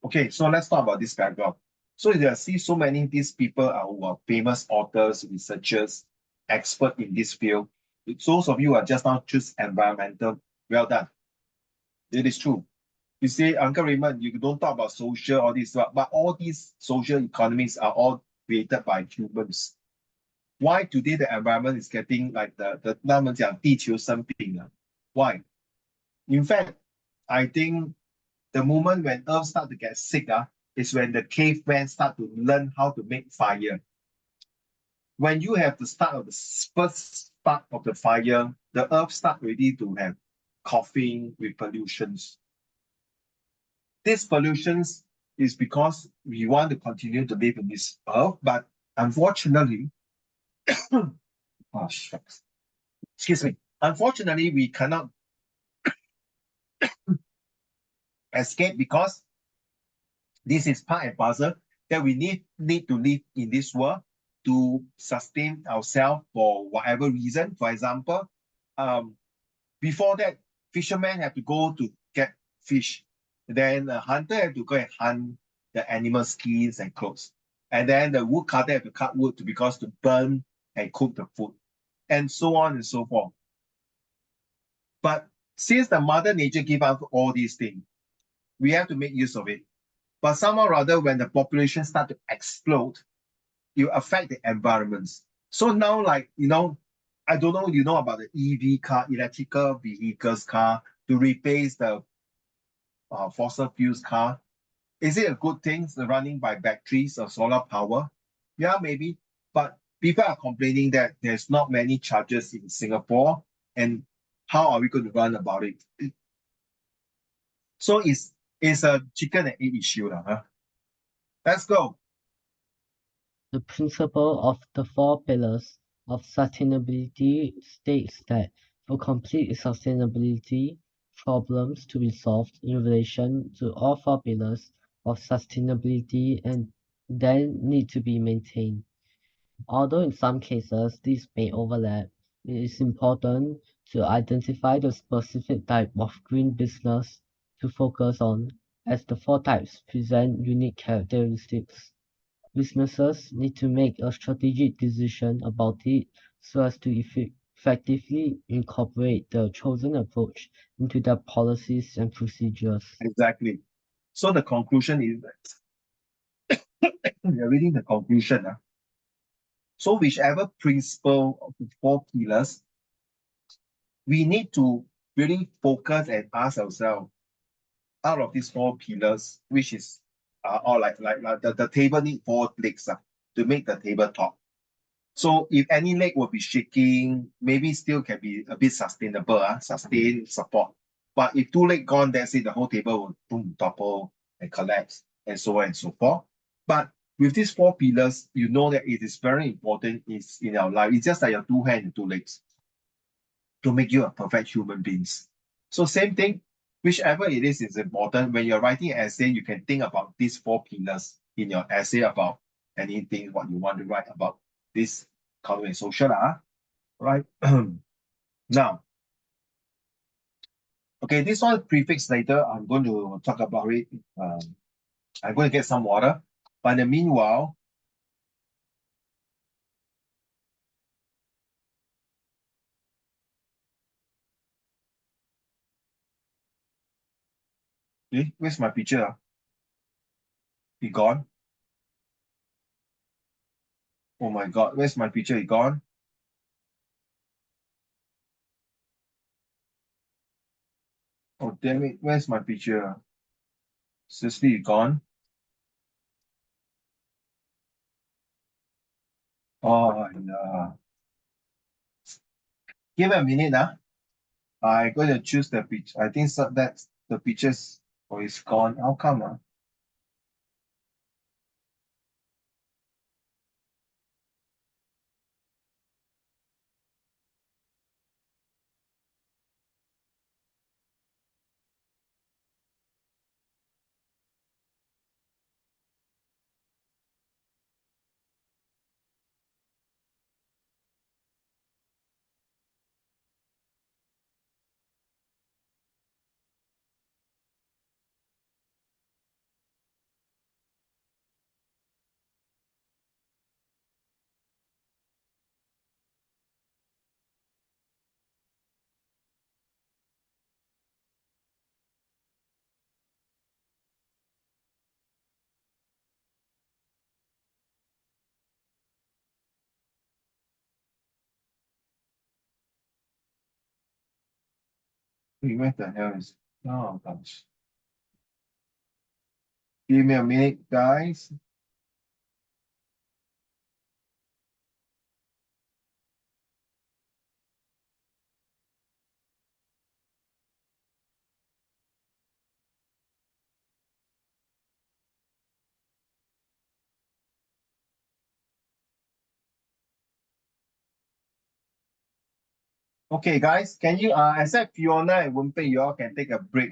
Speaker 1: Okay, so let's talk about this background. So you see so many these people are who are famous authors, researchers, expert in this field. Those of you are just now choose environmental. Well done. It is true. You see, Uncle Raymond, you don't talk about social, all this, but all these social economies are all created by humans. Why today the environment is getting like the 他们讲地球生病了? Why? In fact, I think the moment when Earth start to get sick is when the cavemen start to learn how to make fire. When you have the start of the first spark of the fire, the Earth start already to have coughing with pollutions. This pollutions is because we want to continue to live in this Earth, but unfortunately, oh shucks, excuse me. Unfortunately, we cannot escape because this is part and parcel that we need to live in this world to sustain ourselves for whatever reason. For example, before that, fishermen have to go to get fish. Then the hunter have to go and hunt the animal skins and clothes. And then the wood cutter have to cut wood because to burn and cook the food, and so on and so forth. But since the mother nature give us all these things, we have to make use of it. But somehow or other, when the population start to explode, you affect the environments. So now, like, I don't know, you know about the EV car, electrical vehicles car, to replace the fossil fuels car. Is it a good thing running by batteries or solar power? Yeah, maybe. But people are complaining that there's not many chargers in Singapore, and how are we going to run about it? So it's a chicken and egg issue. Let's go.
Speaker 2: The principle of the four pillars of sustainability states that for complete sustainability, problems to be solved in relation to all four pillars of sustainability and then need to be maintained. Although in some cases these may overlap, it is important to identify the specific type of green business to focus on, as the four types present unique characteristics. Businesses need to make a strategic decision about it so as to effectively incorporate the chosen approach into their policies and procedures.
Speaker 1: Exactly. So the conclusion is that we are reading the conclusion. So whichever principle of the four pillars, we need to really focus and ask ourselves, out of these four pillars, which is or like the table need four legs to make the tabletop. So if any leg will be shaking, maybe still can be a bit sustainable, sustain support. But if two legs gone, that's it, the whole table will boom, topple and collapse, and so on and so forth. But with these four pillars, you know that it is very important is in our life. It's just like your two hands and two legs to make you a perfect human beings. So same thing, whichever it is important. When you're writing an essay, you can think about these four pillars in your essay about anything what you want to write about this economy and social, right? Now, okay, this one prefix later. I'm going to talk about it. I'm going to get some water. But in the meanwhile, Where's my picture? He gone? Oh my God, where's my picture? He gone? Oh damn it, where's my picture? Seriously, he gone? Oh no. Give it a minute, I'm going to choose the picture. I think that's the pictures. Oh, it's gone. How come? Wait, where the hell is? Oh gosh. Give me a minute, guys. Okay, guys, can you except Fiona and Wenpei, you all can take a break,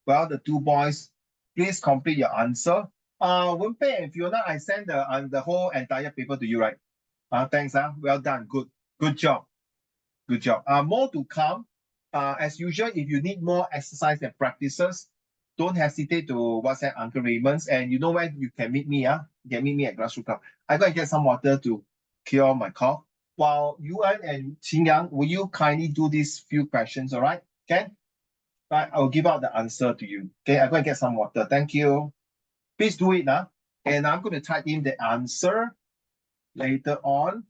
Speaker 1: Well, the two boys, please complete your answer. Wenpei and Fiona, I send the whole entire paper to you, right? Thanks, well done, good job. Good job. More to come. As usual, if you need more exercise and practices, don't hesitate to WhatsApp Uncle Raymond's, and you know where you can meet me. You can meet me at Grassroots Club. I go and get some water to cure my cough. While Yuan and Qin Yang, will you kindly do these few questions? All right, Ken? Right, I'll give out the answer to you. Okay, I go and get some water. Thank you. Please do it now. And I'm going to type in the answer later on.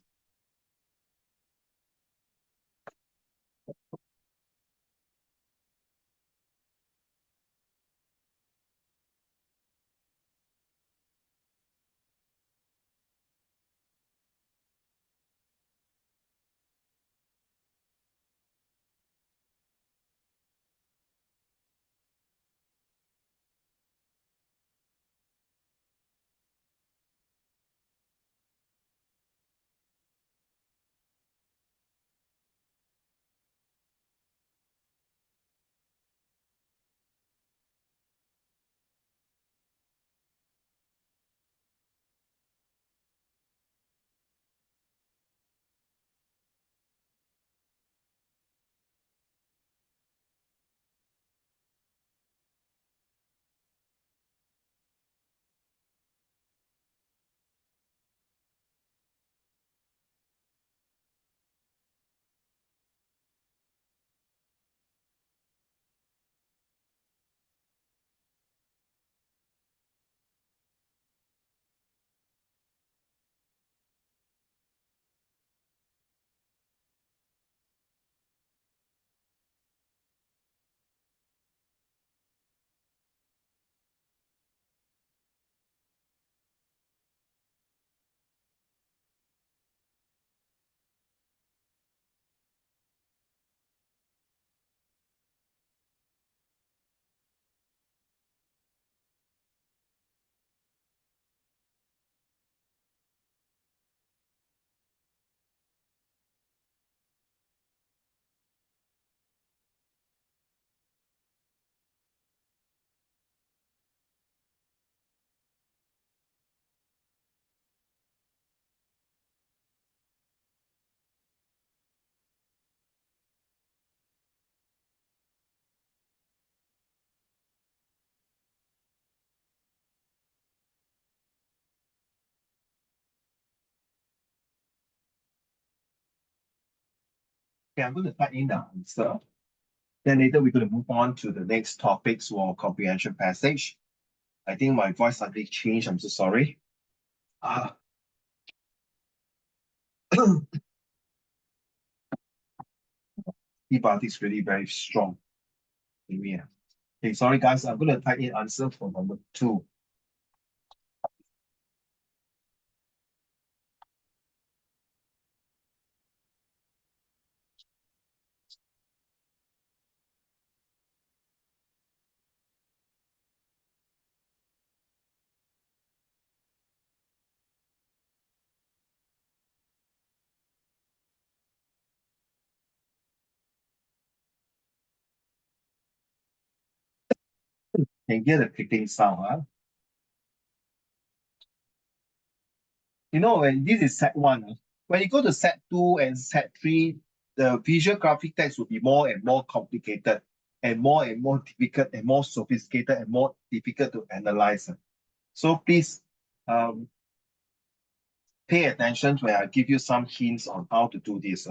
Speaker 1: Okay, I'm going to type in the answer. Then later we're going to move on to the next topics or comprehension passage. I think my voice suddenly changed. I'm so sorry. Antibiotics really very strong. Yeah. Okay, sorry guys, I'm going to type in answer for number 2. Can you hear the clicking sound, huh? You know, when this is set 1, when you go to set 2 and set 3, the visual graphic text will be more and more complicated and more difficult and more sophisticated and more difficult to analyze. So please pay attention when I give you some hints on how to do this.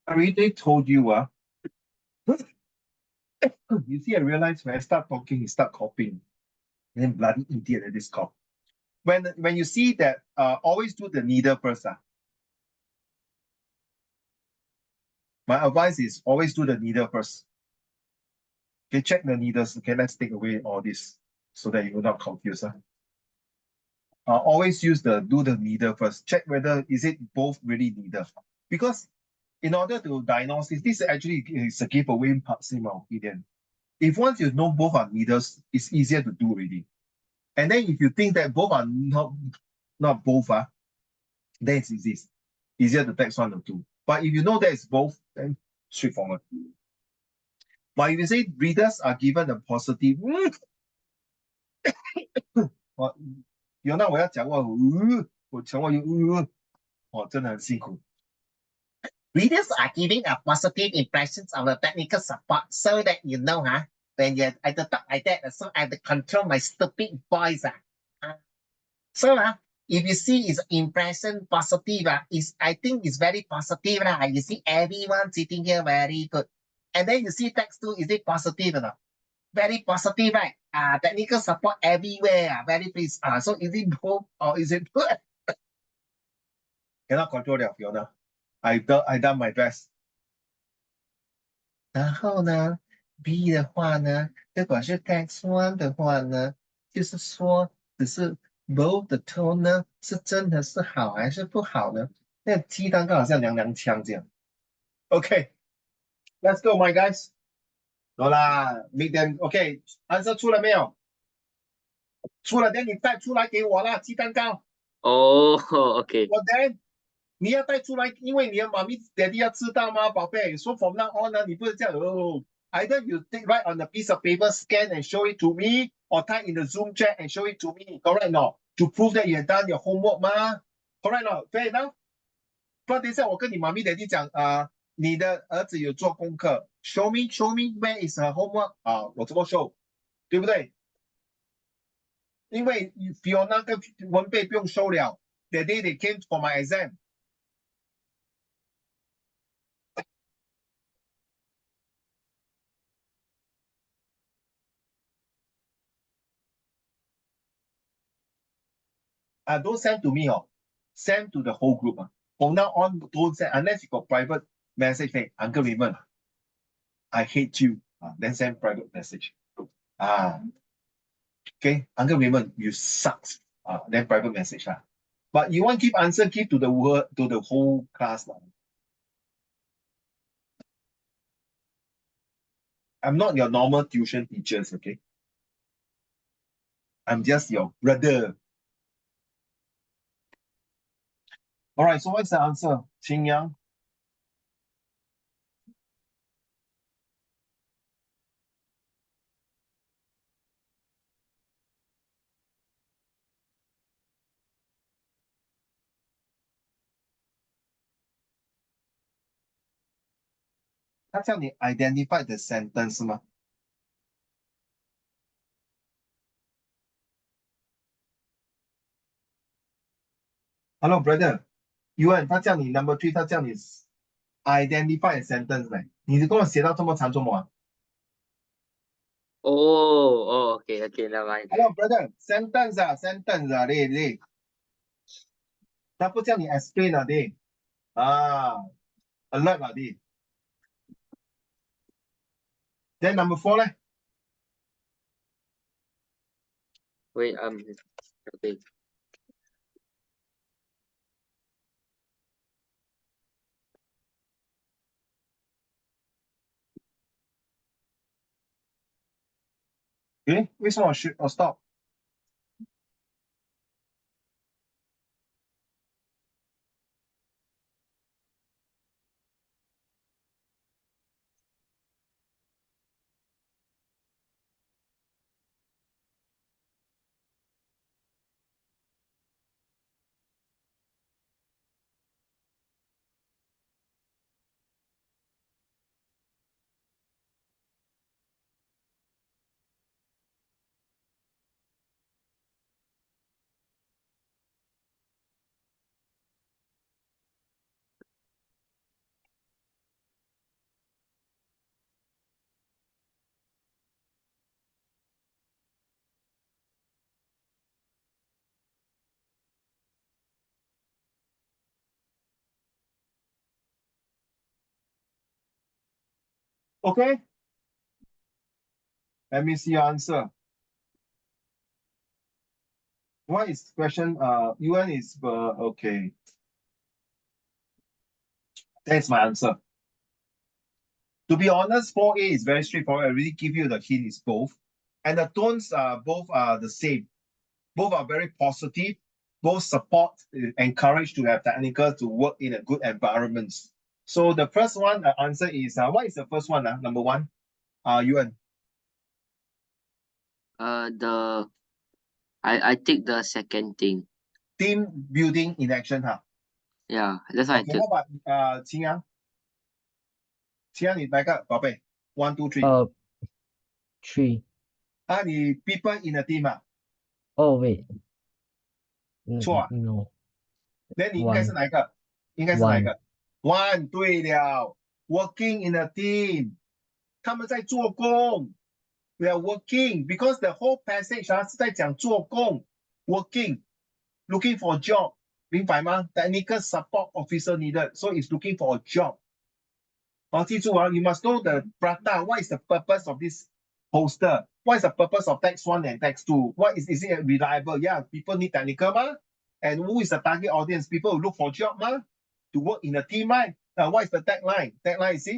Speaker 1: I already told you, you see, I realized when I start talking, you start coughing. And then bloody idiot at this cough. When you see that, always do the needle first. My advice is always do the needle first. Okay, check the needles. Okay, let's take away all this so that you will not confuse. Always do the needle first. Check whether is it both really needle. Because in order to diagnose this actually is a giveaway in my opinion. If once you know both are needles, it's easier to do already. And then if you think that both are not both, then it's easier to text 1 or 2. But if you know that it's both, then straightforward. But if you say readers are given a positive, 有那我要讲话，我讲话真的很辛苦。Readers are giving a positive impressions of the technical support so that you know, when you're at the top like that, so I have to control my stupid voice. So if you see is impression positive, I think it's very positive. You see everyone sitting here very good. And then you see text 2, is it positive or not? Very positive, right? Technical support everywhere. Very pleased. So is it both or is it good? Cannot control that, Fiona. I done my best. 然后呢 B 的话呢，如果是 text 1的话呢，就是说只是 both 的 tone 呢，是真的是好还是不好呢？那鸡蛋糕好像娘娘腔这样。Okay, let's go, my guys. 好啦 make them okay. Answer 出了没有？出了，then 你带出来给我啦，鸡蛋糕。
Speaker 3: Oh, okay.
Speaker 1: 我 then 你要带出来，因为你的妈咪 daddy 要知道吗，宝贝？So from now on 呢，你不是这样哦。Either you take write on a piece of paper, scan and show it to me, or type in the Zoom chat and show it to me. Correct not? To prove that you have done your homework 吗 ？Correct not? Fair enough? 不然等一下我跟你妈咪 daddy 讲你的儿子有做功课 ，show me where is her homework 我怎么 show？ 对不对？因为 Fiona 跟文贝不用收了 ，that day they came for my exam。Don't send to me, send to the whole group. From now on, don't send unless you got private message. Hey, Uncle Raymond, I hate you. Then send private message. Okay, Uncle Raymond, you suck. Then private message. But you want to give answer, give to the word to the whole class. I'm not your normal tuition teachers, okay? I'm just your brother. All right, so what's the answer? Qing Yang? 他叫你 identify the sentence 是吗？Hello brother，他叫你 number three，他叫你 identify a sentence 呢？你跟我写到这么长做么啊
Speaker 3: 哦，OK OK，never mind。
Speaker 1: ？Hello brother，sentence 啊，sentence 啊，你，他不叫你 explain 啊，你啊，alert 啊，你。Then number four 呢？Wait,
Speaker 3: okay.
Speaker 1: 诶，为什么我 stop？Okay, let me see your answer. What is question? UN is okay. That's my answer. To be honest, 4A is very straightforward. I really give you the hint is both. And the tones are both are the same. Both are very positive. Both support, encourage to have technical to work in a good environment. So the first one answer is what is the first one? Number one, UN.
Speaker 3: I take the second thing.
Speaker 1: Team building in action, huh?
Speaker 3: Yeah, that's what I
Speaker 1: Okay,
Speaker 3: took.
Speaker 1: how about 青阳？青阳你哪个宝贝？1, 2, 3。3. 你 people in a team 啊？
Speaker 2: Oh wait.
Speaker 1: 错啊。
Speaker 2: No.
Speaker 1: 那你应该是哪一个？应该是哪一个？One，对了，working in a team，他们在做工。We are working because the whole passage 是在讲做工 ，working, looking for a job，明白吗？Technical support officer needed, so it's looking for a job。记住啊 ，you must know the prata. What is the purpose of this poster? What is the purpose of text 1 and text 2? What is it reliable? Yeah, people need technical 吗？And who is the target audience? People who look for job 吗？To work in a team 吗？What is the tagline? Tagline is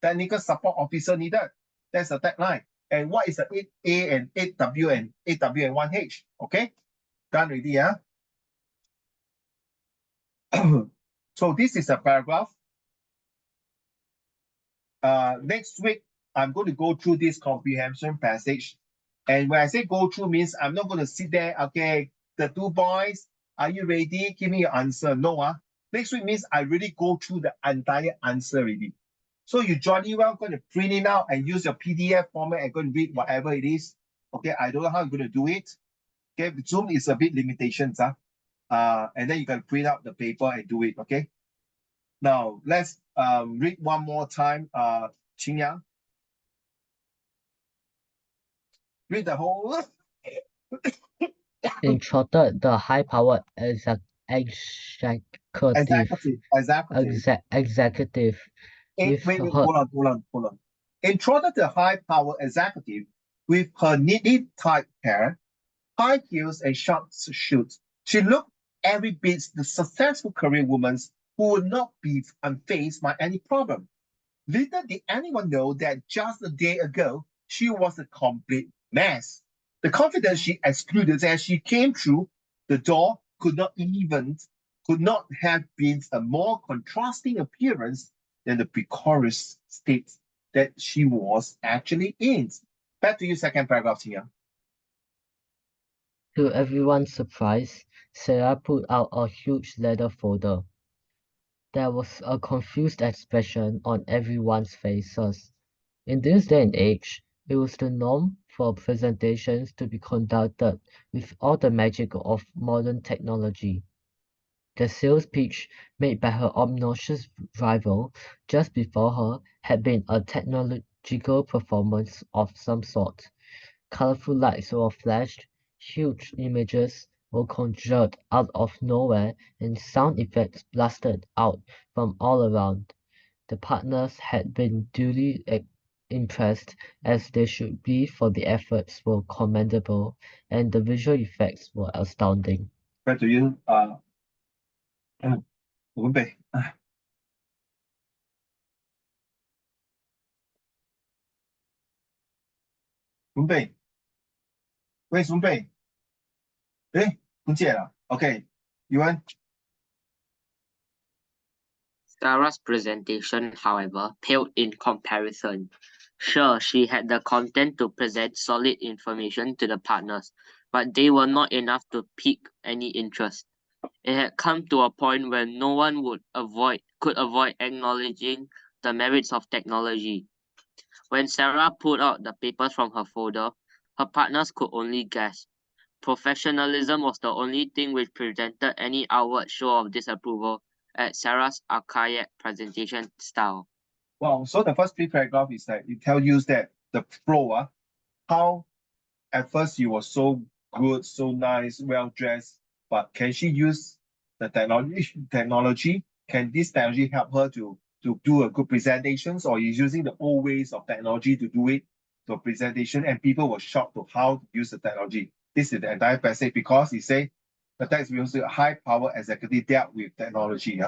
Speaker 1: technical support officer needed. That's the tagline. And what is the 8A and 8W and 8W and 1H? Okay, done already. So this is a paragraph. Next week, I'm going to go through this comprehension passage. And when I say go through means I'm not going to sit there, okay, the two boys, are you ready? Give me your answer. No. Next week means I really go through the entire answer already. So you jolly well going to print it out and use your PDF format and go and read whatever it is. Okay, I don't know how you're going to do it. Okay, Zoom is a bit limitations. And then you can print out the paper and do it. Okay. Now let's read one more time. Qing Yang. Read the whole.
Speaker 2: Instructed the high-powered executive with
Speaker 1: Wait,
Speaker 2: her
Speaker 1: hold on. Intruded the high-powered executive with her neatly tied hair, high heels, and sharp shoes. She looked every bit the successful career woman who would not be unfazed by any problem. Little did anyone know that just a day ago, she was a complete mess. The confidence she exuded as she came through the door could not have been a more contrasting appearance than the precarious state that she was actually in. Back to you, second paragraph, Tia.
Speaker 2: To everyone's surprise, Sarah pulled out a huge leather folder. There was a confused expression on everyone's faces. In this day and age, it was the norm for presentations to be conducted with all the magic of modern technology. The sales pitch made by her obnoxious rival just before her had been a technological performance of some sort. Colorful lights were flashed, huge images were conjured out of nowhere, and sound effects blasted out from all around. The partners had been duly impressed, as they should be, for the efforts were commendable, and the visual effects were astounding.
Speaker 1: Back to you, Wen Bei. Wen Bei, where's Wen Bei? 诶，不见了。Okay, Yuan.
Speaker 3: Sarah's presentation, however, paled in comparison. Sure, she had the content to present solid information to the partners, but they were not enough to pique any interest. It had come to a point where no one could avoid acknowledging the merits of technology. When Sarah pulled out the papers from her folder, her partners could only gasp. Professionalism was the only thing which presented any outward show of disapproval at Sarah's archaic presentation style.
Speaker 1: Wow, so the first three paragraph is that it tells you that the flow, how at first you were so good, so nice, well dressed, but can she use the technology? Can this technology help her to do a good presentations, or is using the old ways of technology to do it, the presentation, and people were shocked to how to use the technology. This is the entire passage because he say the text will a high power executive dealt with technology.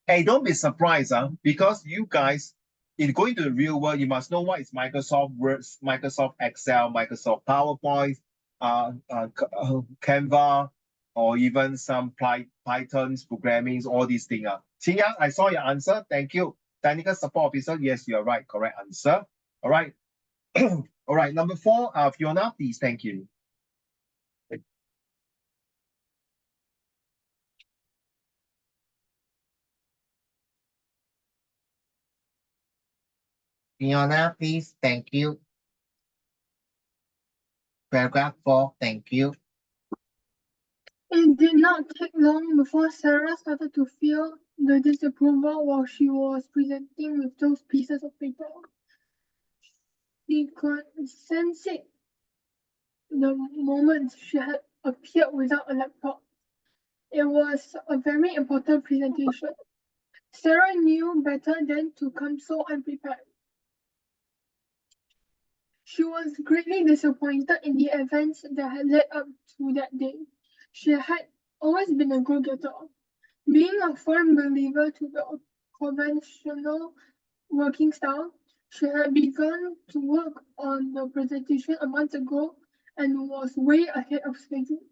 Speaker 1: Hey, don't be surprised, because you guys, in going to the real world, you must know what is Microsoft Word, Microsoft Excel, Microsoft PowerPoint, Canva, or even some Python's programming, all these things. Qingyang, I saw your answer. Thank you. Technical support officer. Yes, you're right. Correct answer. All right. All right. Number 4, Fiona, please. Thank you. Fiona, please. Thank you. Paragraph 4. Thank you.
Speaker 4: It did not take long before Sarah started to feel the disapproval while she was presenting with those pieces of paper. She could sense it the moment she had appeared without a laptop. It was a very important presentation. Sarah knew better than to come so unprepared. She was greatly disappointed in the events that had led up to that day. She had always been a go-getter, being a firm believer to the conventional working style. She had begun to work on the presentation a month ago and was way ahead of schedule.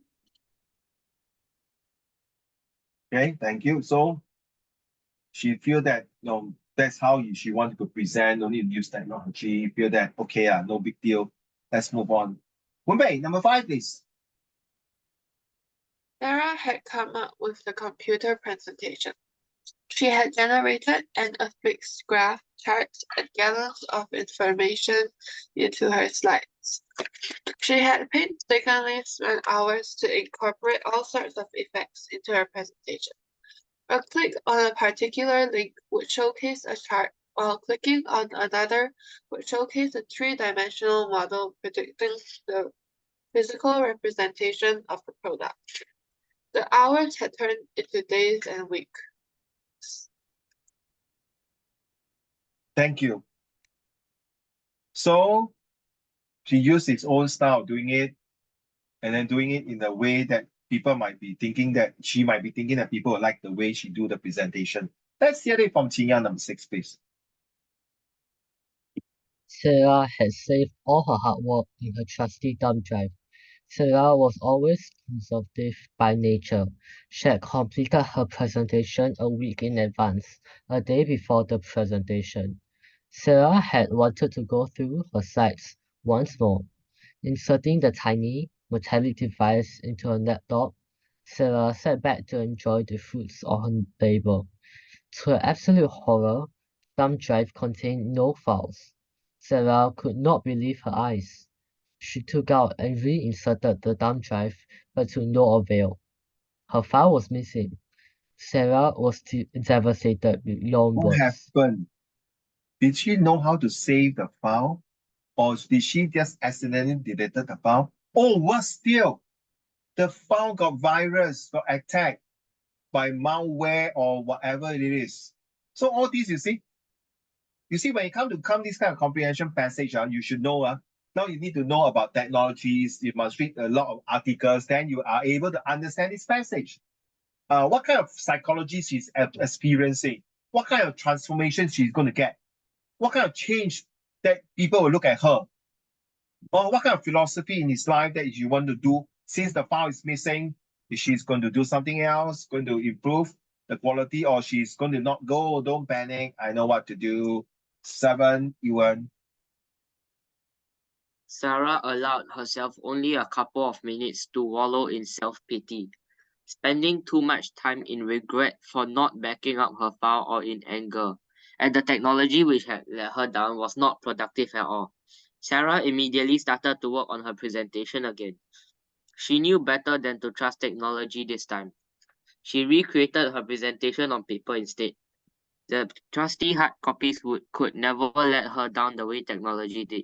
Speaker 1: Okay, thank you. So she feel that that's how she wanted to present, no need to use technology. Feel that okay, no big deal. Let's move on. Wen Bei, number 5, please.
Speaker 5: Sarah had come up with the computer presentation. She had generated and affixed graph charts and gallons of information into her slides. She had painstakingly spent hours to incorporate all sorts of effects into her presentation. A click on a particular link would showcase a chart, while clicking on another would showcase a three-dimensional model predicting the physical representation of the product. The hours had turned into days and weeks.
Speaker 1: Thank you. So she used his own style of doing it, and then doing it in a way that people might be thinking that she might be thinking that people like the way she do the presentation. Let's hear it from Qingyang, number 6, please.
Speaker 2: Sarah had saved all her hard work in her trusty thumb drive. Sarah was always conservative by nature. She had completed her presentation a week in advance, a day before the presentation. Sarah had wanted to go through her slides once more. Inserting the tiny, metallic device into her laptop, Sarah sat back to enjoy the fruits of her labor. To her absolute horror, thumb drive contained no files. Sarah could not believe her eyes. She took out and reinserted the thumb drive, but to no avail. Her file was missing. Sarah was devastated beyond
Speaker 1: What
Speaker 2: words.
Speaker 1: happened? Did she know how to save the file? Or did she just accidentally deleted the file? Or worse still, the file got virus, got attacked by malware or whatever it is. So all these, you see, when you come this kind of comprehension passage, you should know, now you need to know about technologies, you must read a lot of articles, then you are able to understand this passage. What kind of psychology she's experiencing, what kind of transformation she's going to get, what kind of change that people will look at her, or what kind of philosophy in his life that you want to do since the file is missing. Is she's going to do something else, going to improve the quality, or she's going to not go? Don't panic. I know what to do. 7, Ewan.
Speaker 3: Sarah allowed herself only a couple of minutes to wallow in self-pity, spending too much time in regret for not backing up her file or in anger, and the technology which had let her down was not productive at all. Sarah immediately started to work on her presentation again. She knew better than to trust technology this time. She recreated her presentation on paper instead. The trusty hard copies could never let her down the way technology did.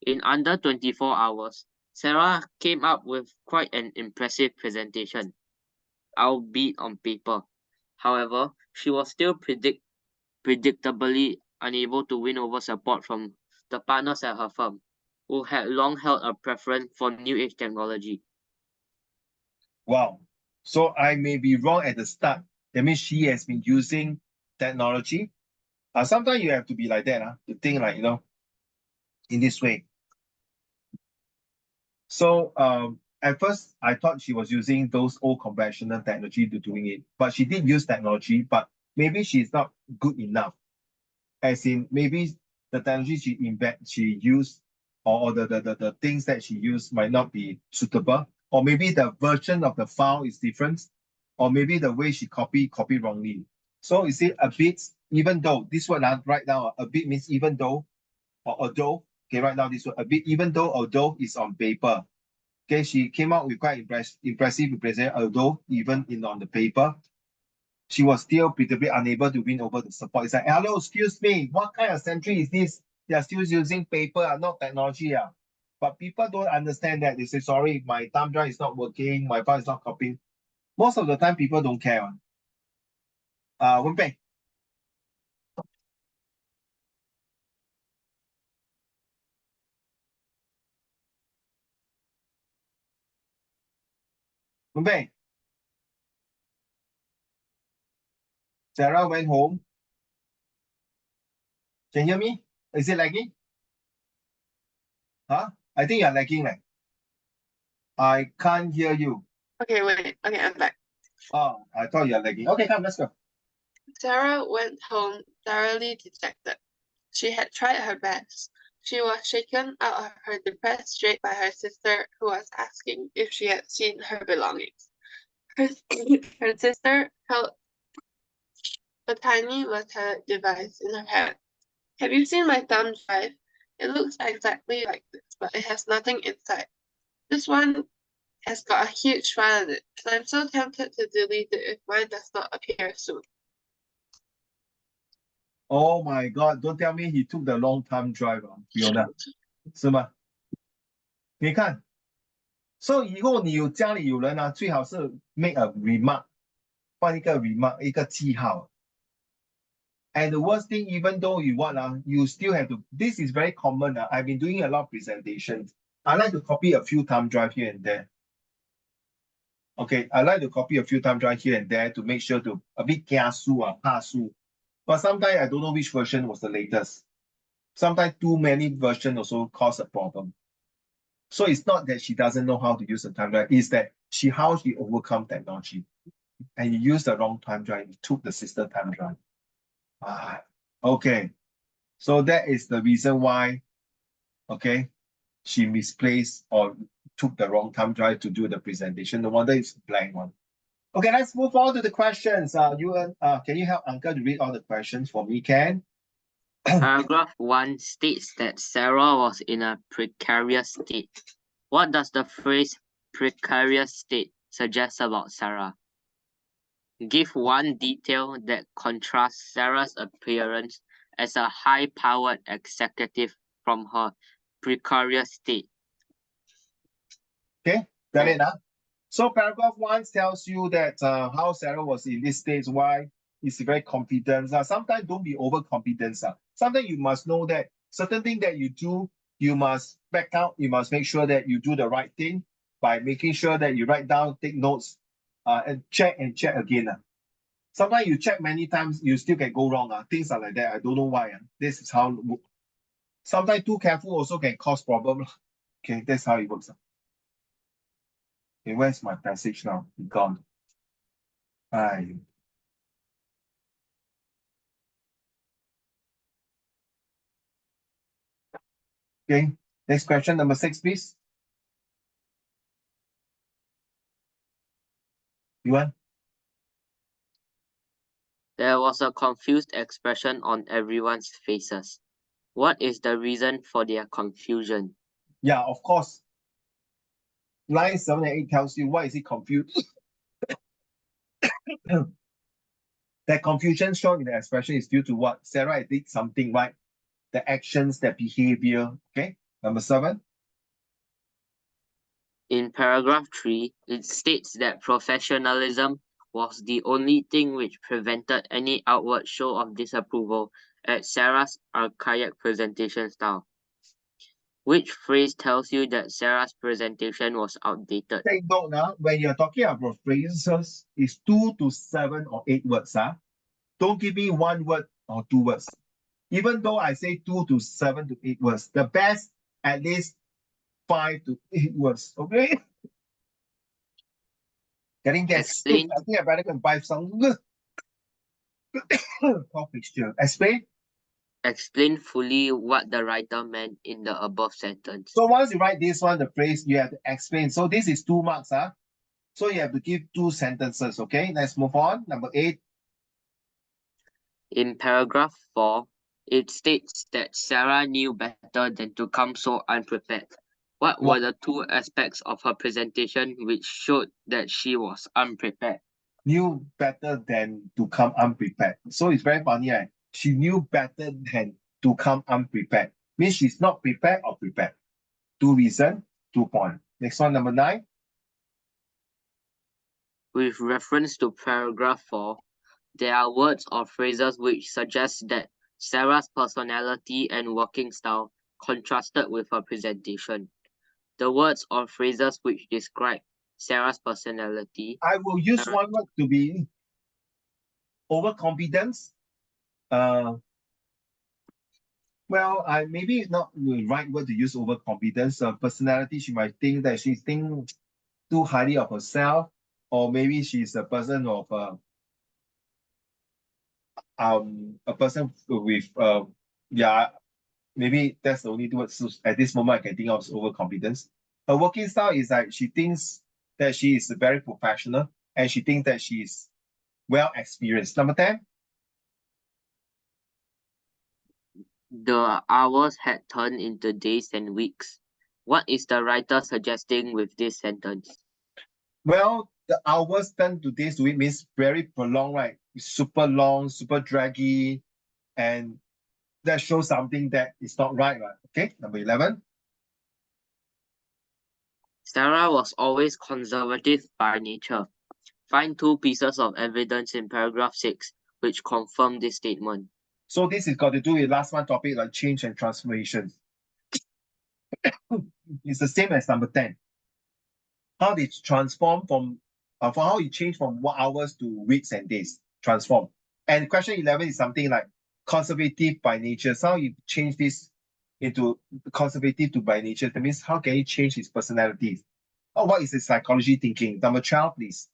Speaker 3: In under 24 hours, Sarah came up with quite an impressive presentation, albeit on paper. However, she was still predictably unable to win over support from the partners at her firm, who had long held a preference for new age technology.
Speaker 1: Wow. So I may be wrong at the start. That means she has been using technology. Sometimes you have to be like that, to think like, in this way. So at first, I thought she was using those old conventional technology to doing it, but she did use technology, but maybe she's not good enough. As in, maybe the technology she used, or the things that she used might not be suitable, or maybe the version of the file is different, or maybe the way she copy wrongly. So you see, a bit, even though this one right now, a bit means even though, or although. Okay, right now this one, a bit, even though, although is on paper. Okay, she came out with quite impressive representation, although even on the paper, she was still predictably unable to win over the support. It's like, hello, excuse me, what kind of century is this? They are still using paper, not technology. But people don't understand that. They say, sorry, my thumb drive is not working, my file is not copying. Most of the time, people don't care. Wen Pei. Wen Pei. Sarah went home. Can you hear me? Is it lagging? Huh? I think you're lagging. I can't hear you.
Speaker 5: Okay, wait. Okay, I'm back.
Speaker 1: Oh, I thought you're lagging. Okay, come, let's go.
Speaker 5: Sarah went home thoroughly dejected. She had tried her best. She was shaken out of her depressed state by her sister, who was asking if she had seen her belongings. Her sister held a tiny metallic device in her hand. Have you seen my thumb drive? It looks exactly like this, but it has nothing inside. This one has got a huge file in it, and I'm so tempted to delete it if mine does not appear soon.
Speaker 1: Oh my God, don't tell me he took the long thumb drive, Fiona. 是吗？你看，所以以后你有家里有人最好是 make a remark， 放一个 remark， 一个记号。And the worst thing, even though you you still have to, this is very common. I've been doing a lot of presentations. I like to copy a few thumb drive here and there. Okay, I like to copy a few thumb drive here and there to make sure to a bit kiasu, pasu. But sometimes I don't know which version was the latest. Sometimes too many versions also cause a problem. So it's not that she doesn't know how to use a thumb drive, it's that how she overcome technology. And you use the wrong thumb drive, you took the sister thumb drive. Okay. So that is the reason why, okay, she misplaced or took the wrong thumb drive to do the presentation. No wonder it's blank one. Okay, let's move on to the questions. Can you help Uncle to read all the questions for me, Ken?
Speaker 3: Paragraph 1 states that Sarah was in a precarious state. What does the phrase precarious state suggest about Sarah? Give one detail that contrasts Sarah's appearance as a high-powered executive from her precarious state.
Speaker 1: Okay, got it, huh? So paragraph 1 tells you that how Sarah was in this stage, why is very confident. Sometimes don't be overconfident. Sometimes you must know that certain thing that you do, you must back out, you must make sure that you do the right thing by making sure that you write down, take notes, and check again. Sometimes you check many times, you still can go wrong. Things are like that. I don't know why. This is how. Sometimes too careful also can cause problem. Okay, that's how it works. Okay, where's my passage now? It's gone. Aye. Okay, next question, number 6, please. You want?
Speaker 3: There was a confused expression on everyone's faces. What is the reason for their confusion?
Speaker 1: Yeah, of course. Line 7 and 8 tells you why is it confused. That confusion shown in the expression is due to what? Sarah did something, right? The actions, the behavior. Okay, number 7.
Speaker 3: In paragraph 3, it states that professionalism was the only thing which prevented any outward show of disapproval at Sarah's archaic presentation style. Which phrase tells you that Sarah's presentation was outdated?
Speaker 1: Take note now, when you're talking about phrases, it's 2 to 7 or 8 words. Don't give me 1 word or 2 words. Even though I say 2 to 7 to 8 words, the best at least 5 to 8 words. Okay? Getting that sick. I think I better go and buy some cough mixture. Explain.
Speaker 3: Explain fully what the writer meant in the above sentence.
Speaker 1: So once you write this one, the phrase, you have to explain. So this is 2 marks. So you have to give 2 sentences. Okay, let's move on. Number 8.
Speaker 3: In paragraph 4, it states that Sarah knew better than to come so unprepared. What were the 2 aspects of her presentation which showed that she was unprepared?
Speaker 1: Knew better than to come unprepared. So it's very funny, right? She knew better than to come unprepared. Means she's not prepared or prepared. 2 reasons, 2 points. Next one, number 9.
Speaker 3: With reference to paragraph 4, there are words or phrases which suggest that Sarah's personality and working style contrasted with her presentation. The words or phrases which describe Sarah's personality.
Speaker 1: I will use one word to be overconfidence. Well, I maybe not the right word to use overconfidence. Personality, she might think that she thinks too highly of herself, or maybe she's a person of a person with yeah, maybe that's the only word at this moment I can think of is overconfidence. Her working style is like she thinks that she is very professional and she thinks that she is well experienced. Number 10.
Speaker 3: The hours had turned into days and weeks. What is the writer suggesting with this sentence?
Speaker 1: Well, the hours turned to days to week means very prolonged, right? It's super long, super draggy, and that shows something that is not right. Okay, number 11.
Speaker 3: Sarah was always conservative by nature. Find 2 pieces of evidence in paragraph 6 which confirm this statement.
Speaker 1: So this is got to do with last one topic like change and transformation. It's the same as number 10. How they transform from how you change from hours to weeks and days, transform. And question 11 is something like conservative by nature. So how you change this into conservative to by nature? That means how can he change his personality? Or what is his psychology thinking? Number 12, please.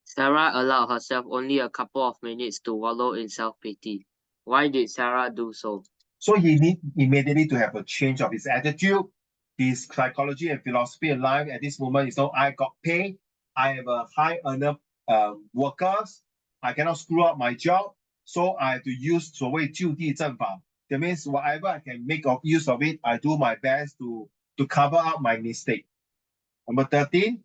Speaker 3: Sarah allowed herself only a couple of minutes to wallow in self-pity. Why did Sarah do so?
Speaker 1: So he need immediately to have a change of his attitude, his psychology and philosophy in life at this moment is, so I got paid, I am a high earner workers. I cannot screw up my job, so I have to use 所谓就地正法. That means whatever I can make of use of it, I do my best to cover up my mistake. Number 13.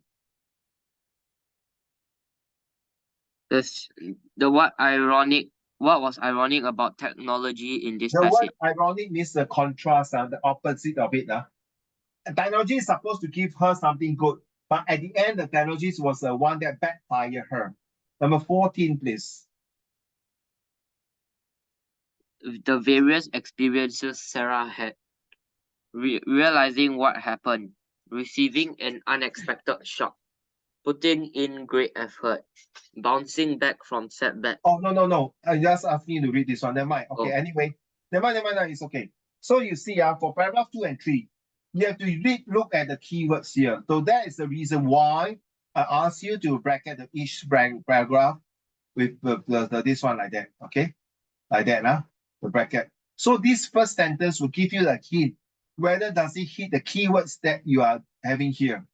Speaker 3: What was ironic about technology in this
Speaker 1: The word
Speaker 3: passage?
Speaker 1: ironic means the contrast, the opposite of it. Technology is supposed to give her something good, but at the end, the technology was the one that backfired her. Number 14, please.
Speaker 3: The various experiences Sarah had, realizing what happened, receiving an unexpected shock, putting in great effort, bouncing back from setback.
Speaker 1: Oh, no. I just asked you to read this one. Never mind. Okay,
Speaker 3: Oh.
Speaker 1: anyway. Never mind. It's okay. So you see, for paragraph 2 and 3, you have to look at the keywords here. So that is the reason why I asked you to bracket each paragraph with this one like that. Okay? Like that, the bracket. So this first sentence will give you the hint. Whether does it hit the keywords that you are having here.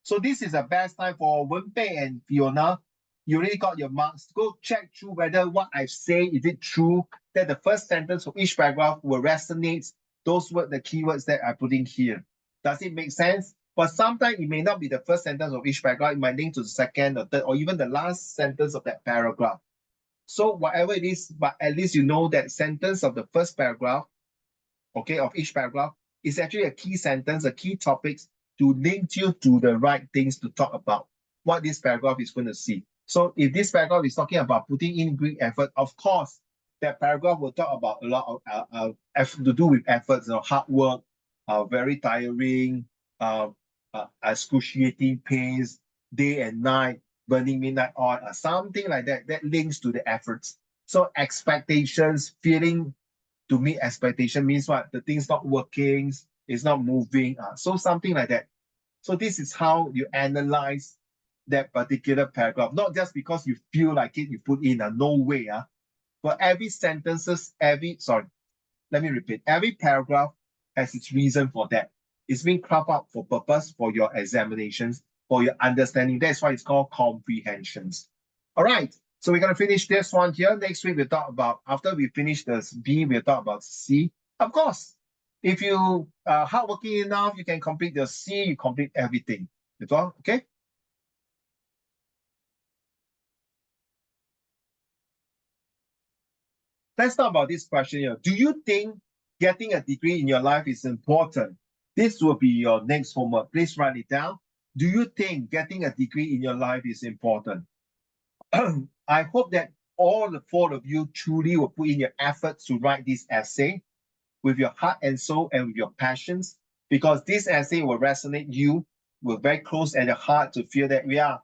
Speaker 1: So this is the best time for Wenpei and Fiona. You already got your marks. Go check through whether what I say, is it true that the first sentence for each paragraph will resonate those words, the keywords that I put in here. Does it make sense? But sometimes it may not be the first sentence of each paragraph. It might link to the second or third or even the last sentence of that paragraph. So whatever it is, but at least you know that sentence of the first paragraph, okay, of each paragraph is actually a key sentence, a key topics to link you to the right things to talk about what this paragraph is going to see. So if this paragraph is talking about putting in great effort, of course, that paragraph will talk about a lot of to do with efforts, hard work, very tiring, excruciating pains, day and night, burning midnight oil, something like that, that links to the efforts. So expectations, feeling to meet expectation means what? The thing's not working, it's not moving. So something like that. So this is how you analyze that particular paragraph, not just because you feel like it, you put in no way. For every sentences, let me repeat, every paragraph has its reason for that. It's being crafted out for purpose, for your examinations, for your understanding. That's why it's called comprehensions. All right. So we're going to finish this one here. Next week, we'll talk about, after we finish the B, we'll talk about C. Of course, if you are hardworking enough, you can complete the C, you complete everything. Okay? Let's talk about this question here. Do you think getting a degree in your life is important? This will be your next homework. Please write it down. Do you think getting a degree in your life is important? I hope that all the four of you truly will put in your efforts to write this essay with your heart and soul and with your passions, because this essay will resonate you, will very close at your heart to feel that, yeah,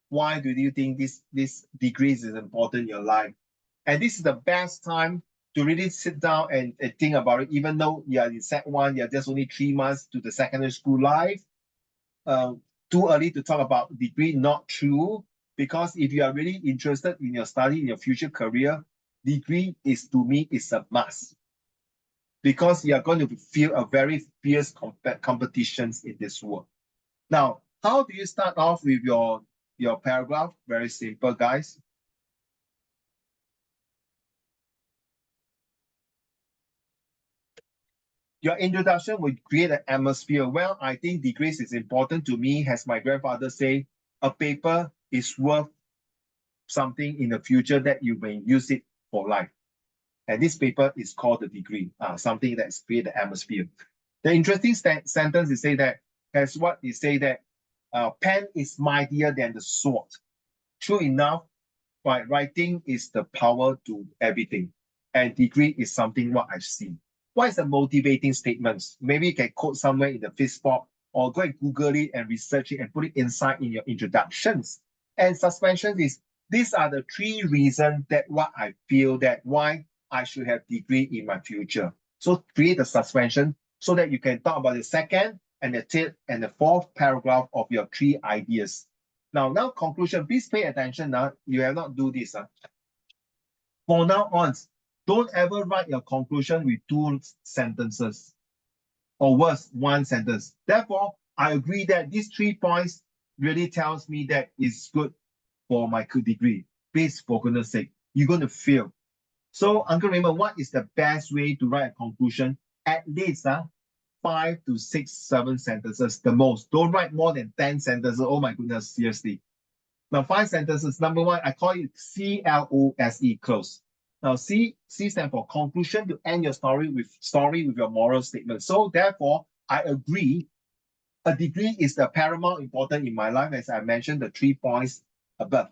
Speaker 1: why do you think this degree is important in your life? And this is the best time to really sit down and think about it, even though you're in Sec 1, you're just only 3 months to the secondary school life. Too early to talk about degree, not true. Because if you are really interested in your study, in your future career, degree is, to me, is a must. Because you are going to feel a very fierce competitions in this world. Now, how do you start off with your paragraph? Very simple, guys. Your introduction will create an atmosphere. Well, I think degrees is important to me. As my grandfather say, a paper is worth something in the future that you may use it for life. And this paper is called the degree, something that's create the atmosphere. The interesting sentence is say that, as what they say that pen is mightier than the sword. True enough, but writing is the power to everything. And degree is something what I've seen. What is the motivating statements? Maybe you can quote somewhere in the Facebook or go and Google it and research it and put it inside in your introductions. And suspensions is, these are the 3 reasons that what I feel that why I should have degree in my future. So create a suspension so that you can talk about the second and the third and the fourth paragraph of your 3 ideas. Now conclusion, please pay attention now. You have not do this. For now on, don't ever write your conclusion with 2 sentences or worse, 1 sentence. Therefore, I agree that these 3 points really tells me that it's good for my degree. Please, for goodness sake, you're going to fail. So, Uncle Raymond, what is the best way to write a conclusion? At least 5 to 6, 7 sentences, the most. Don't write more than 10 sentences. Oh my goodness, seriously. Now, 5 sentences. Number one, I call it CLOSE, close. Now, C stands for conclusion, to end your story with your moral statement. So therefore, I agree. A degree is the paramount important in my life, as I mentioned, the 3 points above.